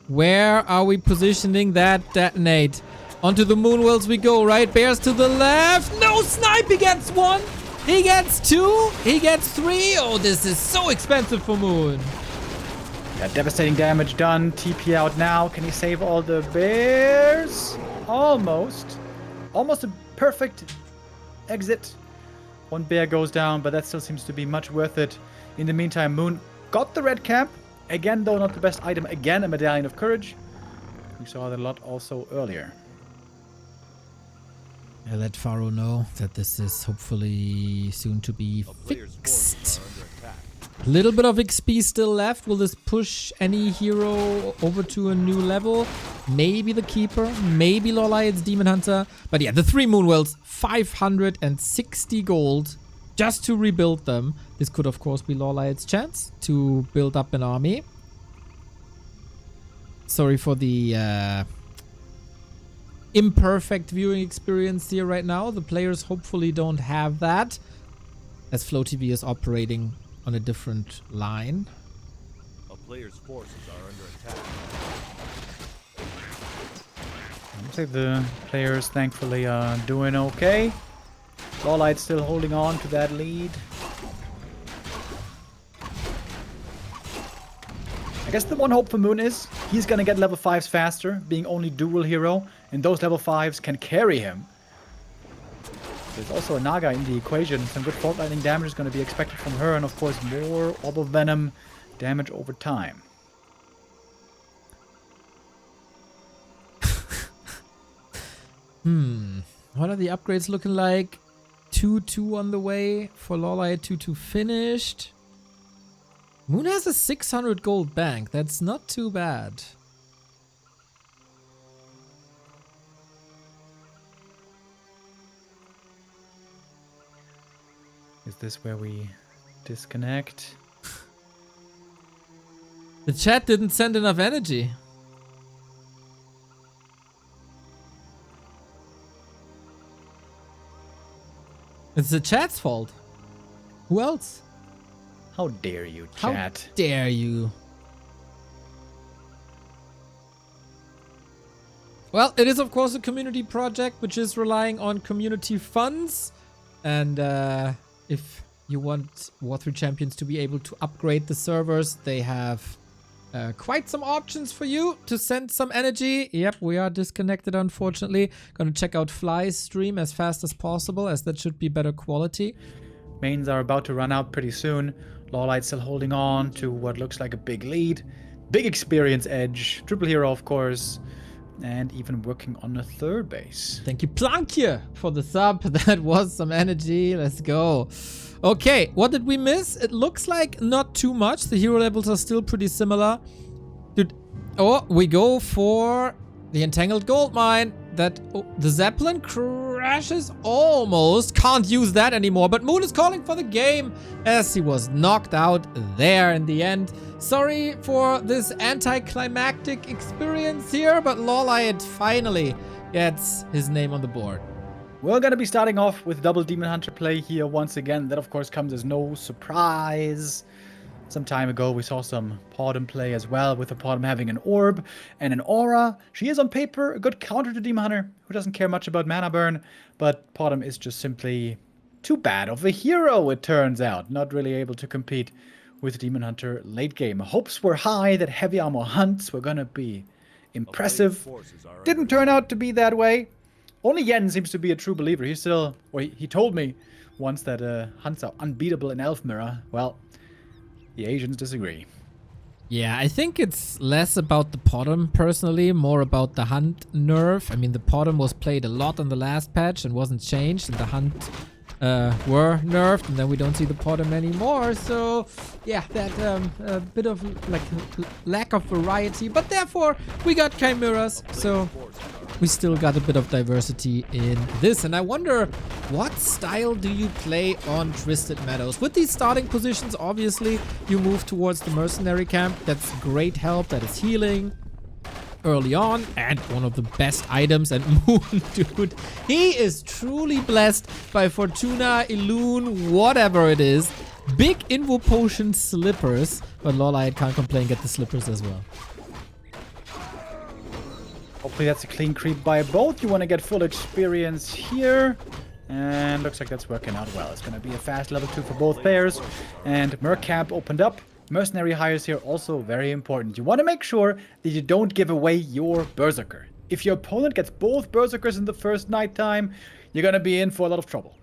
Where are we positioning that detonate? Onto the Moonwells we go, right? Bears to the left. No snipe. He gets 1. He gets 2. He gets 3. Oh, this is so expensive for Moon. Yeah, devastating damage done. TP out now. Can he save all the bears? Almost. Almost a perfect exit. 1 bear goes down, but that still seems to be much worth it. In the meantime, Moon got the red cap. Again, though, not the best item. Again, a Medallion of Courage. We saw that a lot also earlier. I let Pharaoh know that this is hopefully soon to be fixed. A little bit of XP still left. Will this push any hero over to a new level? Maybe the Keeper, maybe LawLiet's Demon Hunter. But yeah, the 3 Moonwells, 560 gold just to rebuild them. This could, of course, be LawLiet's chance to build up an army. Sorry for the imperfect viewing experience here right now. The players hopefully don't have that, as FlowTV is operating on a different line. A player's forces are under attack. Looks like the players thankfully are doing okay. LawLiet still holding on to that lead. I guess the one hope for Moon is he's gonna get level 5s faster, being only dual hero, and those level 5s can carry him. There's also a Naga in the equation. Some good Fault Lightning damage is going to be expected from her, and of course more Orb of Venom damage over time. What are the upgrades looking like? 2-2 on the way for LawLiet, 2-2 finished. Moon has a 600 gold bank. That's not too bad. Is this where we disconnect? The chat didn't send enough energy. It's the chat's fault. Who else? How dare you, How chat? dare you? Well, it is of course a community project which is relying on community funds. And if you want War 3 Champions to be able to upgrade the servers, they have quite some options for you to send some energy. Yep, we are disconnected, unfortunately. Gonna check out Fly's stream as fast as possible, as that should be better quality. Mains are about to run out pretty soon. LawLiet still holding on to what looks like a big lead. Big experience edge. Triple hero, of course. And even working on a 3rd base. Thank you, Plankje, for the sub. That was some energy. Let's go. Okay, what did we miss? It looks like not too much. The hero levels are still pretty similar. Dude, oh, we go for the Entangled Gold Mine. The Zeppelin crashes almost. Can't use that anymore. But Moon is calling for the game as he was knocked out there in the end. Sorry for this anticlimactic experience here, but LawLiet finally gets his name on the board. We're going to be starting off with double Demon Hunter play here once again. That, of course, comes as no surprise. Some time ago, we saw some Podem play as well, with the Podem having an Orb and an Aura. She is on paper a good counter to Demon Hunter, who doesn't care much about mana burn, but Podem is just simply too bad of a hero, it turns out. Not really able to compete with Demon Hunter late game. Hopes were high that heavy armor hunts were gonna be impressive. Didn't turn out to be that way. Only Yen seems to be a true believer. He told me once that hunts are unbeatable in Elf Mirror. Well, the Asians disagree. Yeah, I think it's less about the Podem personally, more about the hunt nerf. I mean, the Podem was played a lot on the last patch and wasn't changed, and the hunt were nerfed, and then we don't see the Potom anymore. So yeah, that a bit of like lack of variety, but therefore we got Chimeras, so we still got a bit of diversity in this. And I wonder, what style do you play on Twisted Meadows? With these starting positions, obviously you move towards the mercenary camp. That's great help, that is healing early on, and one of the best items. And Moon, dude, he is truly blessed by Fortuna, Illusion, whatever it is. Big Invo Potion slippers, but LawLiet can't complain, get the slippers as well. Hopefully that's a clean creep by both. You want to get full experience here. And looks like that's working out well. It's going to be a fast level 2 for both players. And Merc Camp opened up. Mercenary hires here also very important. You want to make sure that you don't give away your Berserker. If your opponent gets both Berserkers in the first night time, you're going to be in for a lot of trouble.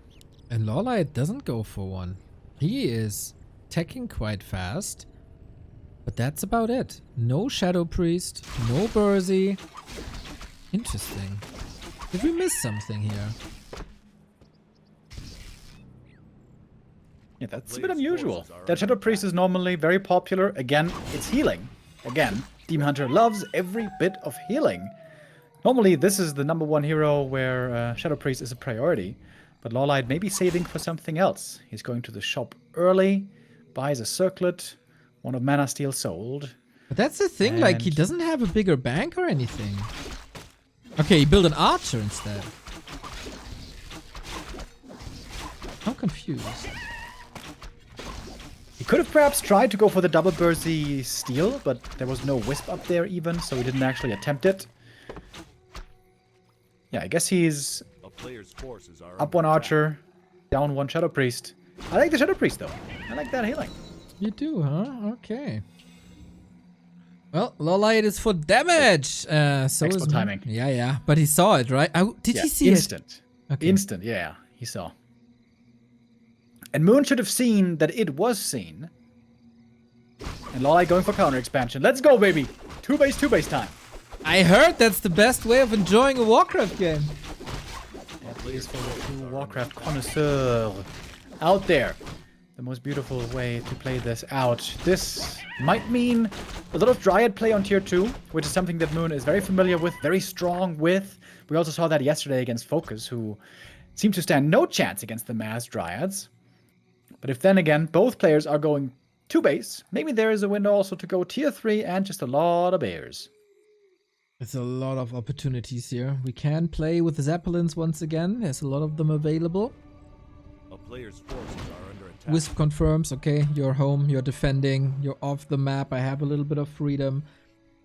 And LawLiet doesn't go for one. He is teching quite fast. But that's about it. No Shadow Priest, no Bursey. Interesting. Did we miss something here? Yeah, that's a bit unusual. That Shadow Priest is normally very popular. Again, it's healing. Again, Demon Hunter loves every bit of healing. Normally, this is the #1 hero where Shadow Priest is a priority. But LawLiet may be saving for something else. He's going to the shop early, buys a circlet, one of Mana Steel sold. But that's the thing, like, he doesn't have a bigger bank or anything. Okay, he built an archer instead. I'm confused. He could have perhaps tried to go for the double Bursey Steel, but there was no Wisp up there even, so he didn't actually attempt it. Yeah, I guess he's up one archer, down one Shadow Priest. I like the Shadow Priest though. I like that healing. You do, huh? Okay. Well, LawLiet is for damage. So Excellent is timing. Yeah. But he saw it, right? Did he see instant. it? Okay. Instant, yeah. He saw. And Moon should have seen that it was seen. And LawLiet going for counter expansion. Let's go, baby. 2-base time. I heard that's the best way of enjoying a Warcraft game. At least for the true Warcraft connoisseur out there. The most beautiful way to play this out. This might mean a lot of Dryad play on tier 2, which is something that Moon is very familiar with, very strong with. We also saw that yesterday against Focus, who seemed to stand no chance against the mass Dryads. But if then again, both players are going 2-base, maybe there is a window also to go tier 3 and just a lot of bears. There's a lot of opportunities here. We can play with the Zeppelins once again. There's a lot of them available. A player's forces are under attack. Wisp confirms, okay, you're home, you're defending, you're off the map, I have a little bit of freedom.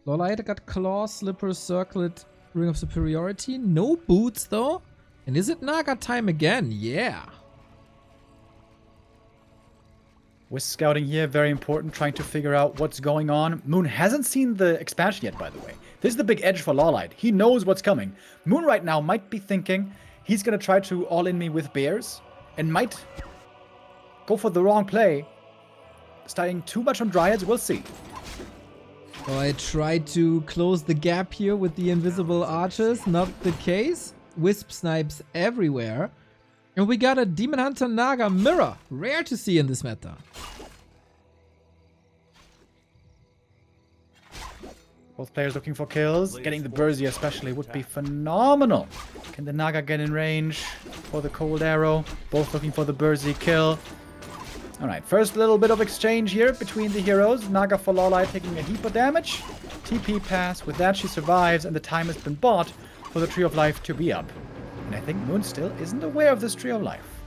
LawLiet got Claw, Slipper, Circlet, Ring of Superiority. No boots though. And is it Naga time again? Yeah. Wisp scouting here, very important, trying to figure out what's going on. Moon hasn't seen the expansion yet, by the way. This is the big edge for LawLiet. He knows what's coming. Moon right now might be thinking he's going to try to all-in me with bears and might go for the wrong play. Starting too much on Dryads, we'll see. Well, I tried to close the gap here with the invisible archers. Not the case. Wisp snipes everywhere. And we got a Demon Hunter Naga mirror. Rare to see in this meta. Both players looking for kills. Getting the Bursey especially would be phenomenal. Can the Naga get in range for the cold arrow? Both looking for the Bursey kill. Alright, first little bit of exchange here between the heroes. Naga for LawLiet taking a heap of damage. TP pass. With that she survives and the time has been bought for the Tree of Life to be up. And I think Moon still isn't aware of this Tree of Life.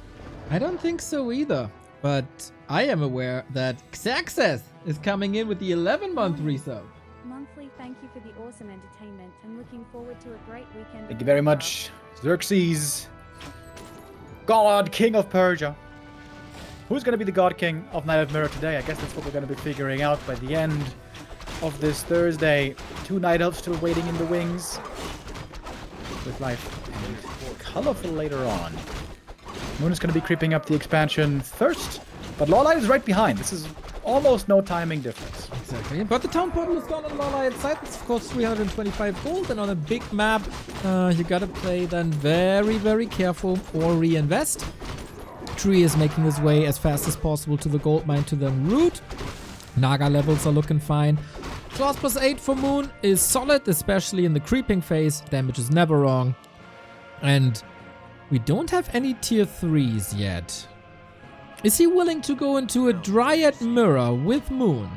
I don't think so either. But I am aware that Xaxeth is coming in with the 11-month resub. Monthly, thank you for the awesome entertainment and looking forward to a great weekend. Thank you very much, Xerxes. God King of Persia. Who's going to be the God King of Night of Mirror today? I guess that's what we're going to be figuring out by the end of this Thursday. 2 Night Elves still waiting in the wings. With life and colorful later on. Moon is going to be creeping up the expansion first, but LawLiet is right behind. This is almost no timing difference. Exactly, but the town portal is gone on LawLiet's side. It's of course 325 gold, and on a big map, you gotta play then very, very careful or reinvest. victory, is making his way as fast as possible to the gold mine to then root. Naga levels are looking fine. Claws +8 for Moon is solid, especially in the creeping phase. Damage is never wrong. And we don't have any tier 3s yet. Is he willing to go into a Dryad Mirror with Moon?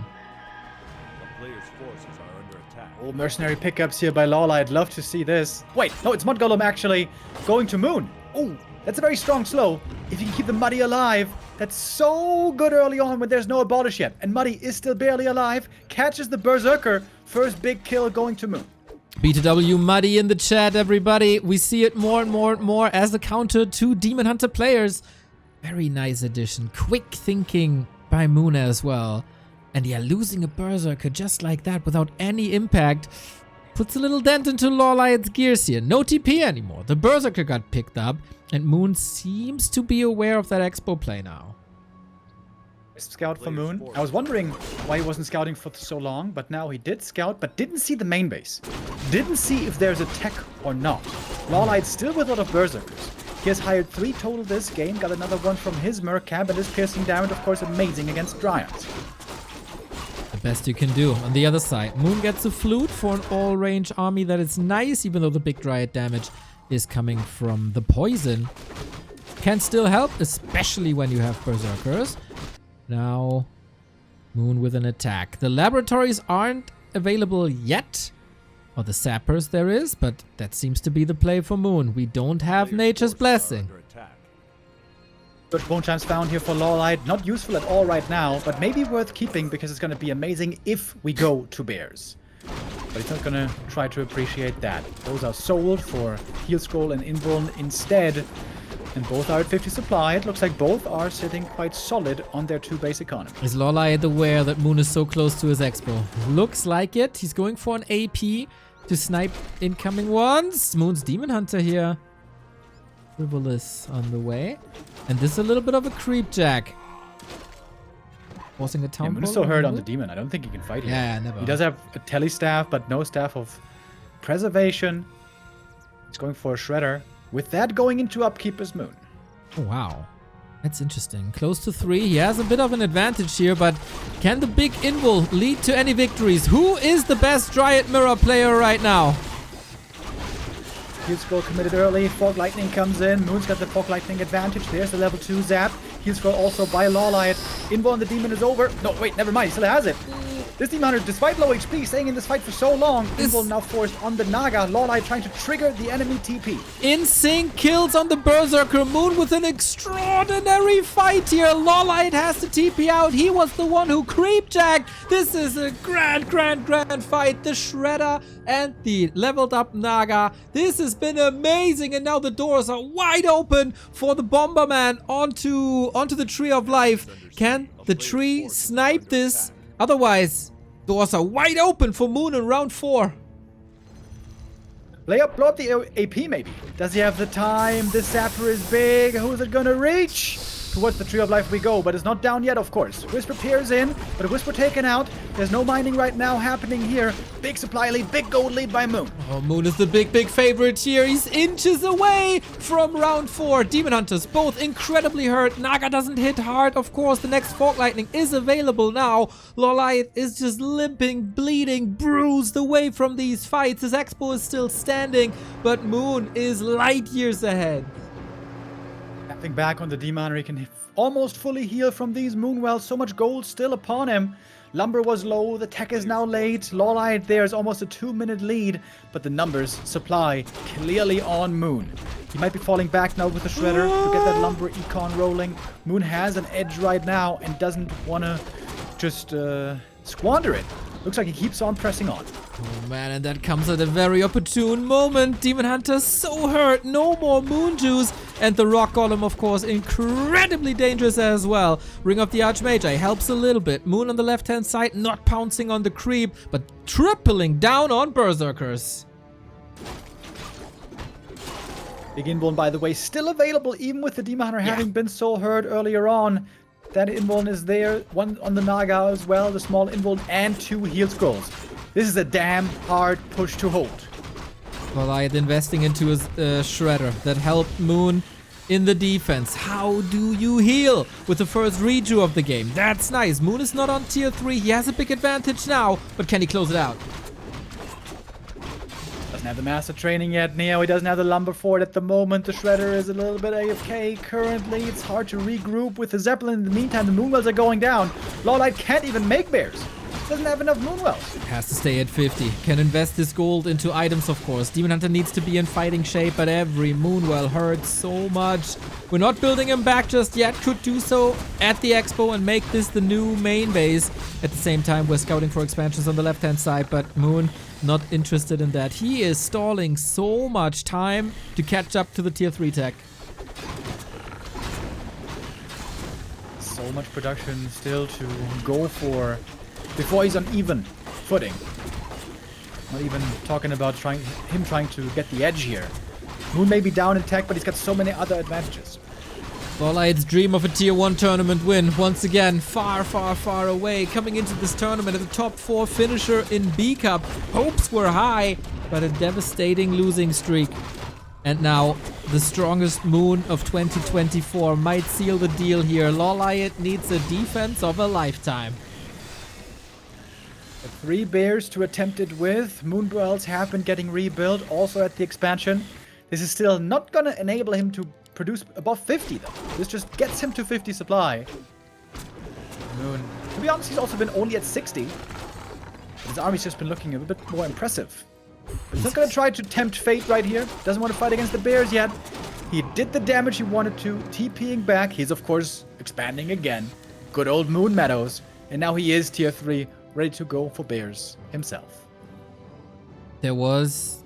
The player's forces are under attack. Oh, mercenary pickups here by LawLiet. Love to see this. Wait, no, it's Mud Golem actually going to Moon. Oh, that's a very strong slow. If you can keep the Muddy alive, that's so good early on when there's no abolish yet. And Muddy is still barely alive. Catches the Berserker. First big kill going to Moon. BTW Muddy in the chat, everybody. We see it more and more and more as a counter to Demon Hunter players. Very nice addition. Quick thinking by Moon as well. And yeah, losing a Berserker just like that without any impact puts a little dent into LawLiet's gears here. No TP anymore. The Berserker got picked up, and Moon seems to be aware of that expo play now. Scout for Moon. I was wondering why he wasn't scouting for so long, but now he did scout, but didn't see the main base. Didn't see if there's a tech or not. LawLiet still with a lot of Berserkers. He has hired 3 total this game, got another one from his Merc camp, and his piercing damage, of course, amazing against Dryads. The best you can do. On the other side, Moon gets a flute for an all-range army. That is nice, even though the big Dryad damage is coming from the poison. Can still help, especially when you have Berserkers. Now, Moon with an attack. The laboratories aren't available yet. Or the sappers there is, but that seems to be the play for Moon. We don't have Nature's Blessing. Good bone chimes found here for LawLiet. Not useful at all right now, but maybe worth keeping because it's going to be amazing if we go to bears. But he's not going to try to appreciate that. Those are sold for Heal Scroll and Invuln instead. And both are at 50 supply. It looks like both are sitting quite solid on their 2 base economy. Is LawLiet aware that Moon is so close to his expo? Looks like it. He's going for an AP to snipe incoming ones. Moon's Demon Hunter here. Frivolous on the way. And this is a little bit of a creep jack. Forcing a town. Moon is so hurt on the Demon. I don't think he can fight here. Yeah, never. He does have a tele staff, but no staff of preservation. He's going for a Shredder. With that going into upkeep is Moon. Oh, wow. That's interesting. Close to 3. He has a bit of an advantage here, but can the big Invul lead to any victories? Who is the best Dryad Mirror player right now? Heal Scroll committed early. Fog Lightning comes in. Moon's got the Fog Lightning advantage. There's the level 2 zap. Heal Scroll also by LawLiet. Invul on the Demon is over. No, wait, never mind. He still has it. This Demon Hunter, despite low HP, staying in this fight for so long, Invul now forced on the Naga. LawLiet trying to trigger the enemy TP. In-sync kills on the Berserker. Moon with an extraordinary fight here. LawLiet has to TP out. He was the one who creep-jacked. This is a grand fight. The Shredder and the leveled up Naga. This has been amazing, and now the doors are wide open for the Bomberman onto the Tree of Life. Can the tree snipe this? Otherwise, doors are wide open for Moon in round 4. Blow up the AP maybe. Does he have the time? This Sapper is big. Who's it gonna reach? Towards the Tree of Life we go, but it's not down yet, of course. Wisp appears in, but Wisp taken out. There's no mining right now happening here. Big supply lead, big gold lead by Moon. Oh, Moon is the big favorite here. He's inches away from round 4. Demon Hunters both incredibly hurt. Naga doesn't hit hard, of course. The next Fog Lightning is available now. LawLiet is just limping, bleeding, bruised away from these fights. His expo is still standing, but Moon is light years ahead. Tapping back on the Demon, he can almost fully heal from these Moonwells. So much gold still upon him. Lumber was low, the tech is now late. LawLiet there is almost a 2-minute lead, but the numbers supply clearly on Moon. He might be falling back now with the Shredder to get that Lumber econ rolling. Moon has an edge right now and doesn't want to just squander it. Looks like he keeps on pressing on. Oh man, and that comes at a very opportune moment. Demon Hunter so hurt, no more Moon Juice. And the Rock Golem, of course, incredibly dangerous as well. Ring of the Archmagi helps a little bit. Moon on the left-hand side, not pouncing on the creep, but tripling down on Berserkers. Big Invuln, by the way, still available even with the Demon Hunter having been so hurt earlier on. That Invuln is there, one on the Naga as well, the small Invuln, and 2 Heal Scrolls. This is a damn hard push to hold. LawLiet investing into his Shredder that helped Moon in the defense. How do you heal with the first redo of the game? That's nice. Moon is not on tier 3. He has a big advantage now, but can he close it out? Doesn't have the master training yet, Neo. He doesn't have the lumber for it at the moment. The Shredder is a little bit AFK currently. It's hard to regroup with the Zeppelin. In the meantime, the Moonwells are going down. LawLiet can't even make bears. Doesn't have enough Moonwells. Has to stay at 50. Can invest his gold into items, of course. Demon Hunter needs to be in fighting shape, but every Moonwell hurts so much. We're not building him back just yet. Could do so at the expo and make this the new main base. At the same time, we're scouting for expansions on the left-hand side, but Moon not interested in that. He is stalling so much time to catch up to the tier 3 tech. So much production still to go for before he's on even footing. Not even talking about him trying to get the edge here. Moon may be down in tech, but he's got so many other advantages. LawLiet's dream of a tier 1 tournament win. Once again, far, far, far away. Coming into this tournament as a top 4 finisher in B Cup. Hopes were high, but a devastating losing streak. And now, the strongest Moon of 2024 might seal the deal here. LawLiet needs a defense of a lifetime. 3 bears to attempt it with. Moonwells have been getting rebuilt, also at the expansion. This is still not gonna enable him to produce above 50 though. This just gets him to 50 supply. Moon, to be honest, he's also been only at 60. But his army's just been looking a bit more impressive. But he's not gonna try to tempt fate right here. Doesn't want to fight against the bears yet. He did the damage he wanted to, TPing back. He's of course expanding again. Good old Moon Meadows. And now he is tier 3. Ready to go for bears himself. There was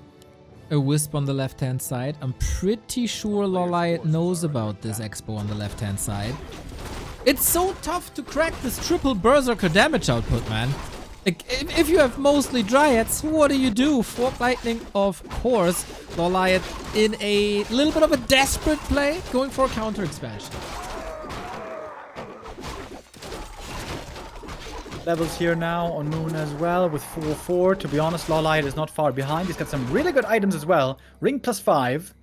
a Wisp on the left-hand side. I'm pretty sure LawLiet knows about this expo on the left-hand side. It's so tough to crack this triple berserker damage output, man. Like, if you have mostly Dryads, what do you do? Fork Lightning, of course. LawLiet in a little bit of a desperate play, going for a counter expansion. Levels here now on Moon as well with 4-4. To be honest, LawLiet is not far behind. He's got some really good items as well. Ring +5.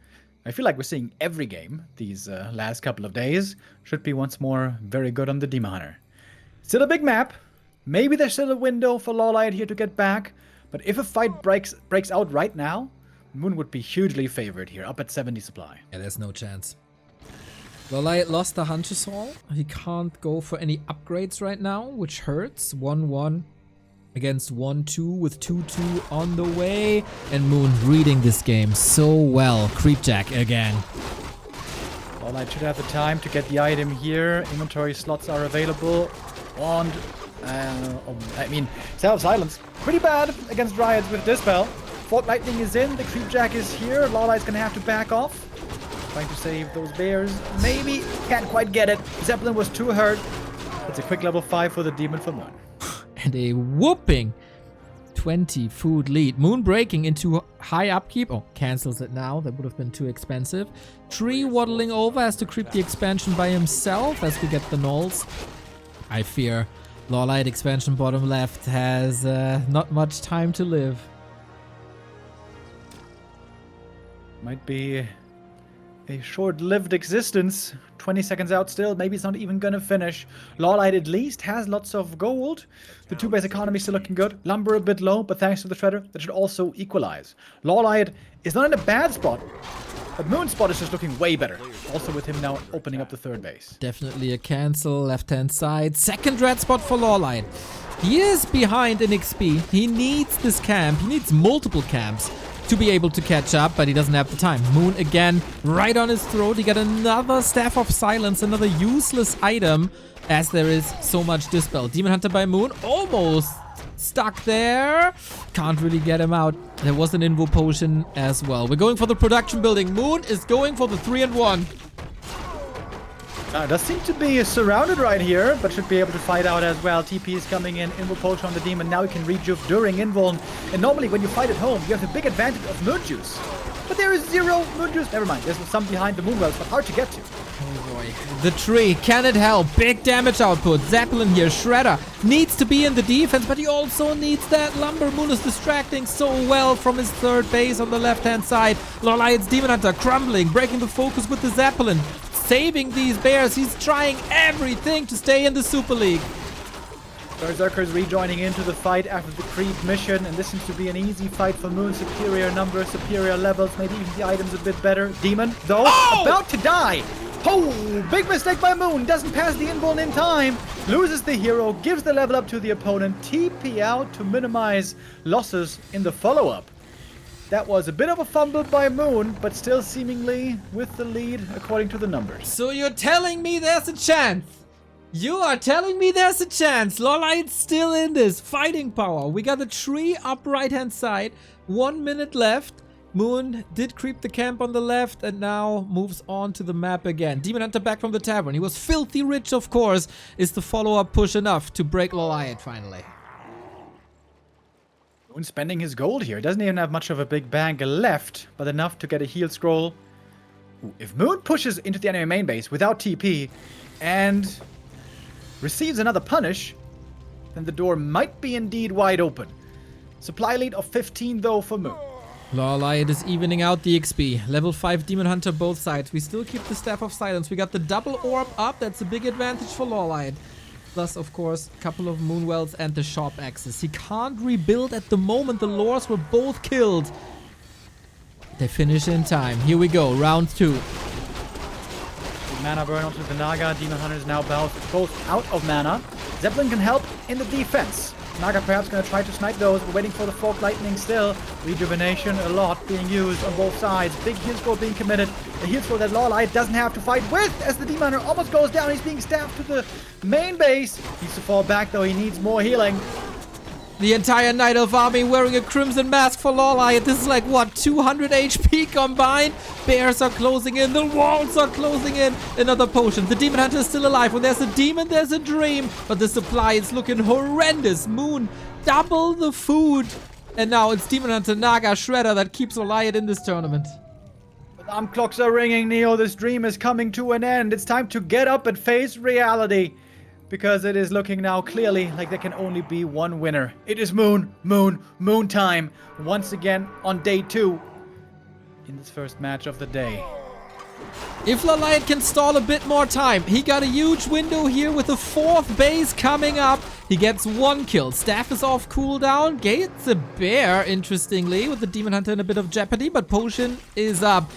I feel like we're seeing every game these last couple of days. Should be once more very good on the Demon Hunter. Still a big map. Maybe there's still a window for LawLiet here to get back. But if a fight breaks out right now, Moon would be hugely favored here, up at 70 supply. Yeah, there's no chance. LawLiet lost the Hunter's Hall. He can't go for any upgrades right now, which hurts. 1-1 against 1-2 with 2-2 on the way. And Moon reading this game so well. Creepjack again. LawLiet should have the time to get the item here. Inventory slots are available. And, Cell of Silence, pretty bad against Dryads with Dispel. Fork Lightning is in, the Creepjack is here. LawLiet's gonna have to back off. Trying to save those bears. Maybe. Can't quite get it. Zeppelin was too hurt. It's a quick level 5 for the Demon for Moon. And a whooping 20 food lead. Moon breaking into high upkeep. Oh, cancels it now. That would have been too expensive. Tree waddling over, has to creep the expansion by himself as we get the nulls. I fear LawLiet expansion bottom left has not much time to live. Might be a short-lived existence. 20 seconds out still. Maybe it's not even gonna finish. LawLiet at least has lots of gold. The 2-base economy still looking good. Lumber a bit low, but thanks to the Shredder, that should also equalize. LawLiet is not in a bad spot, but Moon's spot is just looking way better. Also with him now opening up the 3rd base. Definitely a cancel, left-hand side. Second red spot for LawLiet. He is behind in XP. He needs this camp. He needs multiple camps to be able to catch up, but he doesn't have the time. Moon again, right on his throat. He got another Staff of Silence, another useless item, as there is so much Dispel. Demon Hunter by Moon, almost stuck there. Can't really get him out. There was an Invo Potion as well. We're going for the production building. Moon is going for the 3-1. Does seem to be surrounded right here, but should be able to fight out as well. TP is coming in, Invul Potion on the Demon. Now he can rejuve during Invul. And normally when you fight at home, you have the big advantage of Moon Juice. but there is zero moon juice. Never mind, there's some behind the moon wells, but hard to get to. Oh boy. The tree, can it help? Big damage output. Zeppelin here, Shredder, needs to be in the defense, but he also needs that lumber. Moon is distracting so well from his third base on the left-hand side. LawLiet's Demon Hunter crumbling, breaking the focus with the Zeppelin. Saving these bears, he's trying everything to stay in the Super League. Berserkers rejoining into the fight after the creep mission, and this seems to be an easy fight for Moon. Superior numbers, superior levels, maybe even the items a bit better. Demon, though, about to die. Oh, big mistake by Moon. Doesn't pass the inborn in time. Loses the hero, gives the level up to the opponent. TP out to minimize losses in the follow-up. That was a bit of a fumble by Moon, but still seemingly with the lead according to the numbers. So you're telling me there's a chance? You are telling me there's a chance. LawLiet's still in this. Fighting power. We got the tree up right-hand side. 1 minute left. Moon did creep the camp on the left and now moves on to the map again. Demon Hunter back from the tavern. He was filthy rich, of course. Is the follow-up push enough to break LawLiet finally? Moon spending his gold here. Doesn't even have much of a big bank left, but enough to get a heal scroll. Ooh, if Moon pushes into the enemy main base without TP and receives another punish, then the door might be indeed wide open. Supply lead of 15 though for Moon. LawLiet is evening out the XP. Level 5 Demon Hunter both sides. We still keep the Staff of Silence. We got the double orb up. That's a big advantage for LawLiet. Plus, of course, a couple of Moonwells and the Sharp Axes. He can't rebuild at the moment. The Lores were both killed. They finish in time. Here we go. Round 2. Mana burn onto the Naga. Demon Hunter is now both out of mana. Zeppelin can help in the defense. Naga perhaps going to try to snipe those. We're waiting for the Fork Lightning still. Rejuvenation a lot being used on both sides. Big heal scroll being committed. A heal scroll that LawLiet doesn't have to fight with as the Demon Hunter almost goes down. He's being stabbed to the main base. Needs to fall back though. He needs more healing. The entire Night Elf army wearing a Crimson Mask for LawLiet. This is like, what, 200 HP combined? Bears are closing in. The walls are closing in. Another potion. The Demon Hunter is still alive. When there's a demon, there's a dream. But the supply is looking horrendous. Moon, double the food. And now it's Demon Hunter, Naga, Shredder that keeps LawLiet in this tournament. Alarm clocks are ringing, Neo. This dream is coming to an end. It's time to get up and face reality. Because it is looking now clearly like there can only be one winner. It is Moon, Moon, Moon time. Once again on day 2 in this first match of the day. If LawLiet can stall a bit more time, he got a huge window here with the 4th base coming up. He gets 1 kill. Staff is off cooldown. Gets a bear, interestingly, with the Demon Hunter in a bit of jeopardy, but potion is up.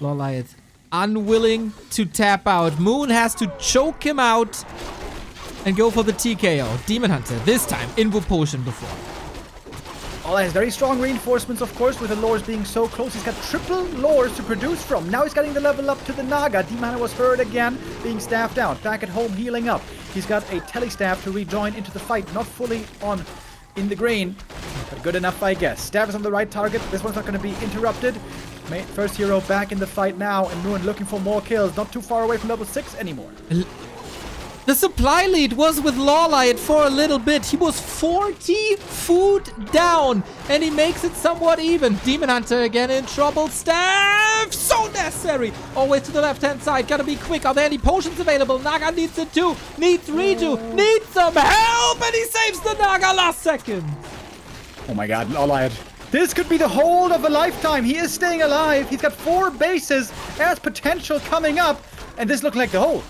LawLiet unwilling to tap out. Moon has to choke him out and go for the TKO. Demon Hunter, this time, Invo Potion before. LawLiet has very strong reinforcements, of course, with the Lores being so close. He's got triple Lores to produce from. Now he's getting the level up to the Naga. Demon Hunter was hurt again, being staffed out. Back at home, healing up. He's got a Telestaff to rejoin into the fight. Not fully on in the green, but good enough, I guess. Staff is on the right target. This one's not going to be interrupted. First hero back in the fight now, and Moon looking for more kills. Not too far away from level 6 anymore. The supply lead was with LawLiet for a little bit. He was 40 food down, and he makes it somewhat even. Demon Hunter again in trouble. Staff! So necessary! Always to the left-hand side. Gotta be quick. Are there any potions available? Naga needs it too. Needs redo. Needs some help! And he saves the Naga last second. Oh my god, LawLiet. This could be the hold of a lifetime. He is staying alive. He's got 4 bases as potential coming up. And this looked like the hold.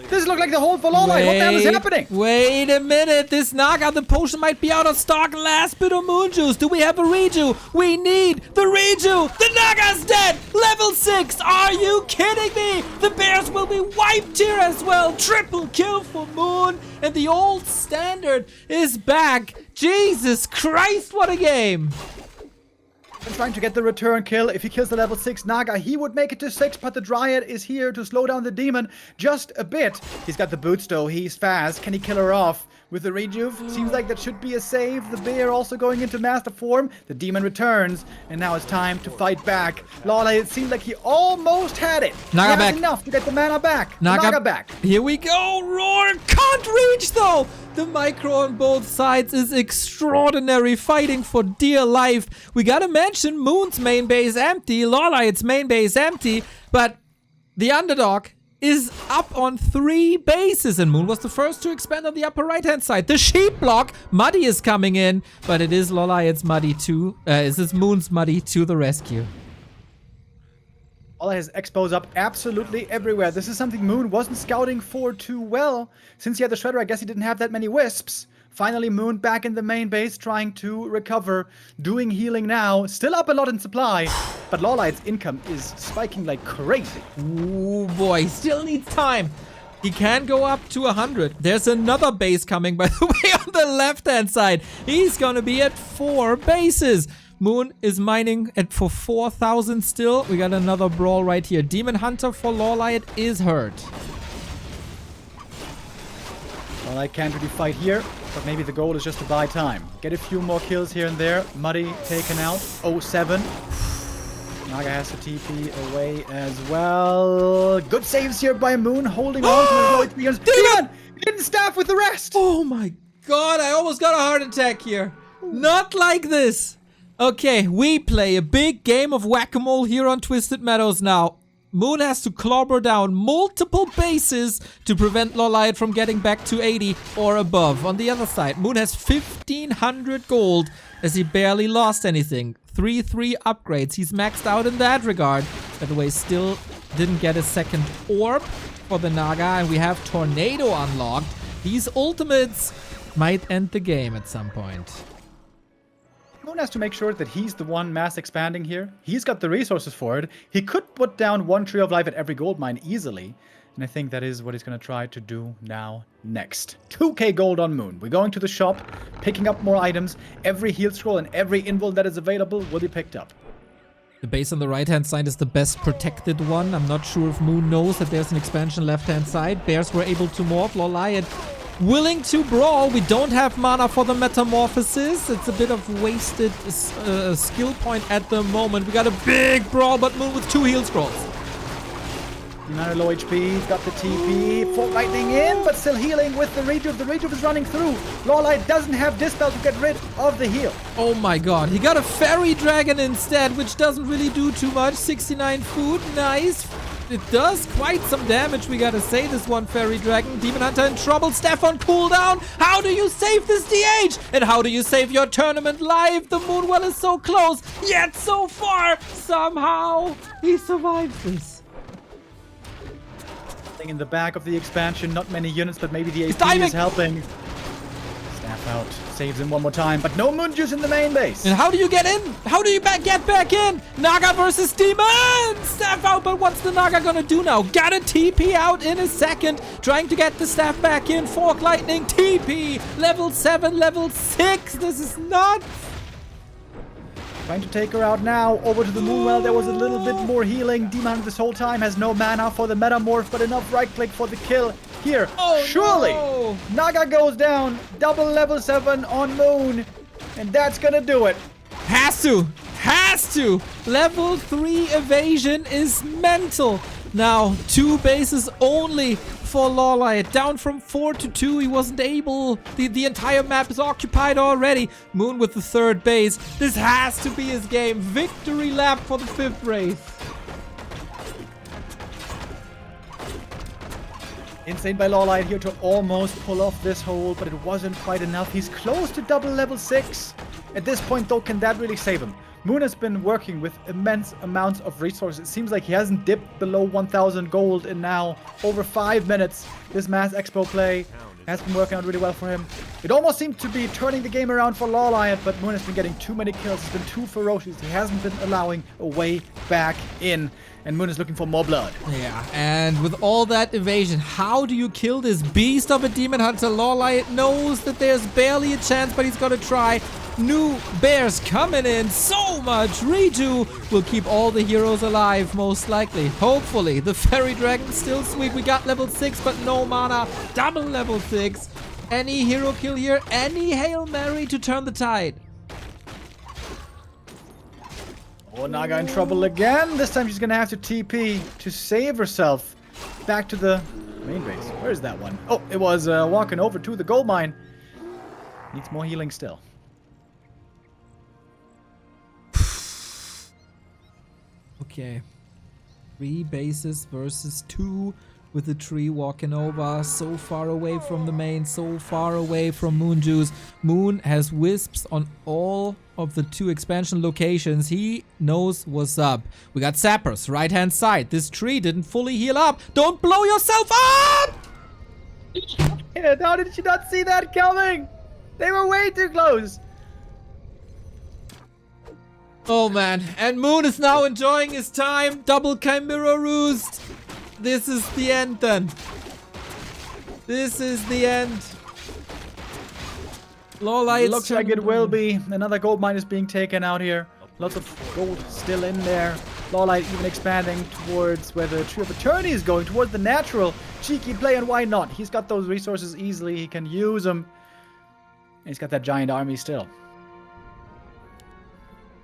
This looked like the hold for LawLiet. What the hell is happening? Wait a minute. This Naga, the potion might be out of stock. Last bit of moon juice. Do we have a redo? We need the redo. The Naga's dead. Level 6. Are you kidding me? The Bears will be wiped here as well. Triple kill for Moon. And the old standard is back. Jesus Christ, what a game. And trying to get the return kill. If he kills the level 6 Naga, he would make it to 6, but the Dryad is here to slow down the demon just a bit. He's got the boots though, he's fast. Can he kill her off? with the rejuve. Seems like that should be a save. The bear also going into master form. The demon returns, and now it's time to fight back. LawLiet, it seems like he almost had it. Naga he back. has enough to get the mana back. Naga back. Here we go. Roar. Can't reach though. The micro on both sides is extraordinary, fighting for dear life. We gotta mention Moon's main base empty, LawLiet's main base empty, but the underdog is up on 3 bases, and Moon was the first to expand on the upper right-hand side. The sheep block, Muddy is coming in, but it is LawLiet's Muddy to, this is Moon's Muddy to the rescue. LawLiet has expos up absolutely everywhere. This is something Moon wasn't scouting for too well. Since he had the Shredder, I guess he didn't have that many Wisps. Finally, Moon back in the main base, trying to recover, doing healing now. Still up a lot in supply, but LawLiet's income is spiking like crazy. Ooh, boy, still needs time. He can go up to 100. There's another base coming, by the way, on the left-hand side. He's gonna be at 4 bases. Moon is mining for 4,000 still. We got another brawl right here. Demon Hunter for LawLiet is hurt. LawLiet can't really fight here, but maybe the goal is just to buy time. Get a few more kills here and there. Muddy taken out. 0-7. Naga has to TP away as well. Good saves here by Moon, holding on to his low HP. Demon! Hidden staff with the rest! Oh my god, I almost got a heart attack here. Not like this. Okay, we play a big game of whack-a-mole here on Twisted Meadows now. Moon has to clobber down multiple bases to prevent LawLiet from getting back to 80 or above. On the other side, Moon has 1,500 gold as he barely lost anything. 3-3 upgrades. He's maxed out in that regard. By the way, still didn't get a second orb for the Naga, and we have Tornado unlocked. These ultimates might end the game at some point. Moon has to make sure that he's the one mass expanding here. He's got the resources for it. He could put down 1 Tree of Life at every gold mine easily. And I think that is what he's going to try to do now next. 2k gold on Moon. We're going to the shop, picking up more items. Every heal scroll and every invul that is available will be picked up. The base on the right-hand side is the best protected one. I'm not sure if Moon knows that there's an expansion left-hand side. Bears were able to morph. LawLiet willing to brawl. We don't have mana for the metamorphosis. It's a bit of wasted skill point at the moment. We got a big brawl, but Moon with 2 heal scrolls. Chimera low HP, got the TP, Fort Lightning in, but still healing with the rejuve. The rejuve is running through. LawLiet doesn't have Dispel to get rid of the heal. Oh my god, he got a Fairy Dragon instead, which doesn't really do too much. 69 food, nice. It does quite some damage, we gotta say, this one Fairy Dragon. Demon Hunter in trouble, Staff on cooldown. How do you save this DH? And how do you save your tournament live? The Moonwell is so close, yet so far. Somehow, he survives this. In the back of the expansion, not many units, but maybe the AP diving. is helping. Staff out, saves him one more time, but no moon juice in the main base. And how do you get in? How do you get back in? Naga versus Demon! Staff out, but what's the Naga gonna do now? Gotta TP out in a second. Trying to get the staff back in. Fork Lightning, TP. Level 7, level 6. This is nuts. Trying to take her out now. Over to the Moonwell. There was a little bit more healing. Demon this whole time has no mana for the Metamorph, but enough right click for the kill here. Oh, surely. no. Naga goes down. Double level 7 on Moon. And that's gonna do it. Has to. Has to. Level 3 evasion is mental. Now, 2 bases only for LawLiet. Down from 4 to 2. He wasn't able. The entire map is occupied already. Moon with the 3rd base. This has to be his game. Victory lap for the 5th race. Insane by LawLiet here to almost pull off this hole, but it wasn't quite enough. He's close to double level 6. At this point, though, can that really save him? Moon has been working with immense amounts of resources. It seems like he hasn't dipped below 1,000 gold in now over 5 minutes. This mass expo play has been working out really well for him. It almost seemed to be turning the game around for LawLiet, but Moon has been getting too many kills. He's been too ferocious. He hasn't been allowing a way back in. And Moon is looking for more blood. Yeah, and with all that evasion, how do you kill this beast of a Demon Hunter? LawLiet knows that there's barely a chance, but he's gonna try. New bears coming in, so much. Redo will keep all the heroes alive, most likely. Hopefully, the Fairy Dragon's still sweet. We got level 6, but no mana. Double level 6. Any hero kill here, any Hail Mary to turn the tide. Oh, Naga in trouble again. This time she's gonna have to TP to save herself back to the main base. Where is that one? Oh, it was walking over to the gold mine. Needs more healing still. Okay. 3 bases versus 2 with the tree walking over. So far away from the main, so far away from Moon Juice. Moon has wisps on all of the 2 expansion locations. He knows what's up. We got sappers, right hand side. This tree didn't fully heal up. Don't blow yourself up! Yeah, how did you not see that coming? They were way too close. Oh man, and Moon is now enjoying his time. Double Chimera roost. This is the end then. This is the end. LawLiet Looks like it will be. Another gold mine is being taken out here. Lots of gold still in there. LawLiet even expanding towards where the Tree of Eternity is going, towards the natural. Cheeky play, and why not? He's got those resources easily. He can use them. And he's got that giant army still.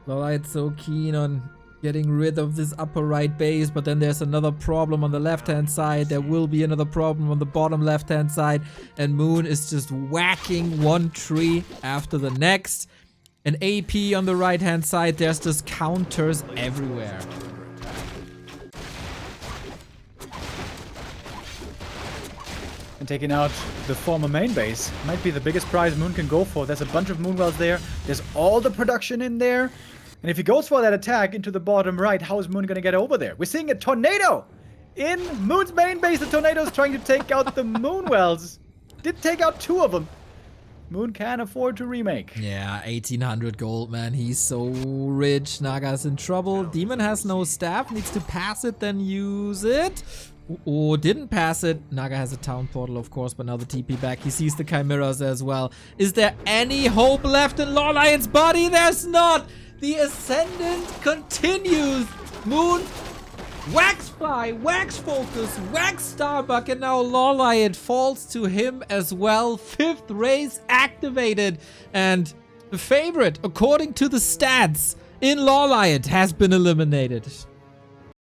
LawLiet's so keen on getting rid of this upper right base, but then there's another problem on the left-hand side. There will be another problem on the bottom left-hand side, and Moon is just whacking one tree after the next. An AP on the right-hand side. There's just counters everywhere. And taking out the former main base might be the biggest prize Moon can go for. There's a bunch of moon wells there. There's all the production in there. And if he goes for that attack into the bottom right, how is Moon going to get over there? We're seeing a tornado in Moon's main base. The tornado is trying to take out the moon wells. Did take out 2 of them. Moon can afford to remake. Yeah, 1800 gold, man. He's so rich. Naga's in trouble. Demon has no staff. Needs to pass it, then use it. Oh, didn't pass it. Naga has a town portal, of course, but now the TP back. He sees the Chimeras as well. Is there any hope left in LawLiet's body? There's not. The Ascendant continues. Moon, Wax Fly, Wax Focus, Wax Starbuck, and now LawLiet falls to him as well. 5th race activated. And the favorite, according to the stats, in LawLiet has been eliminated.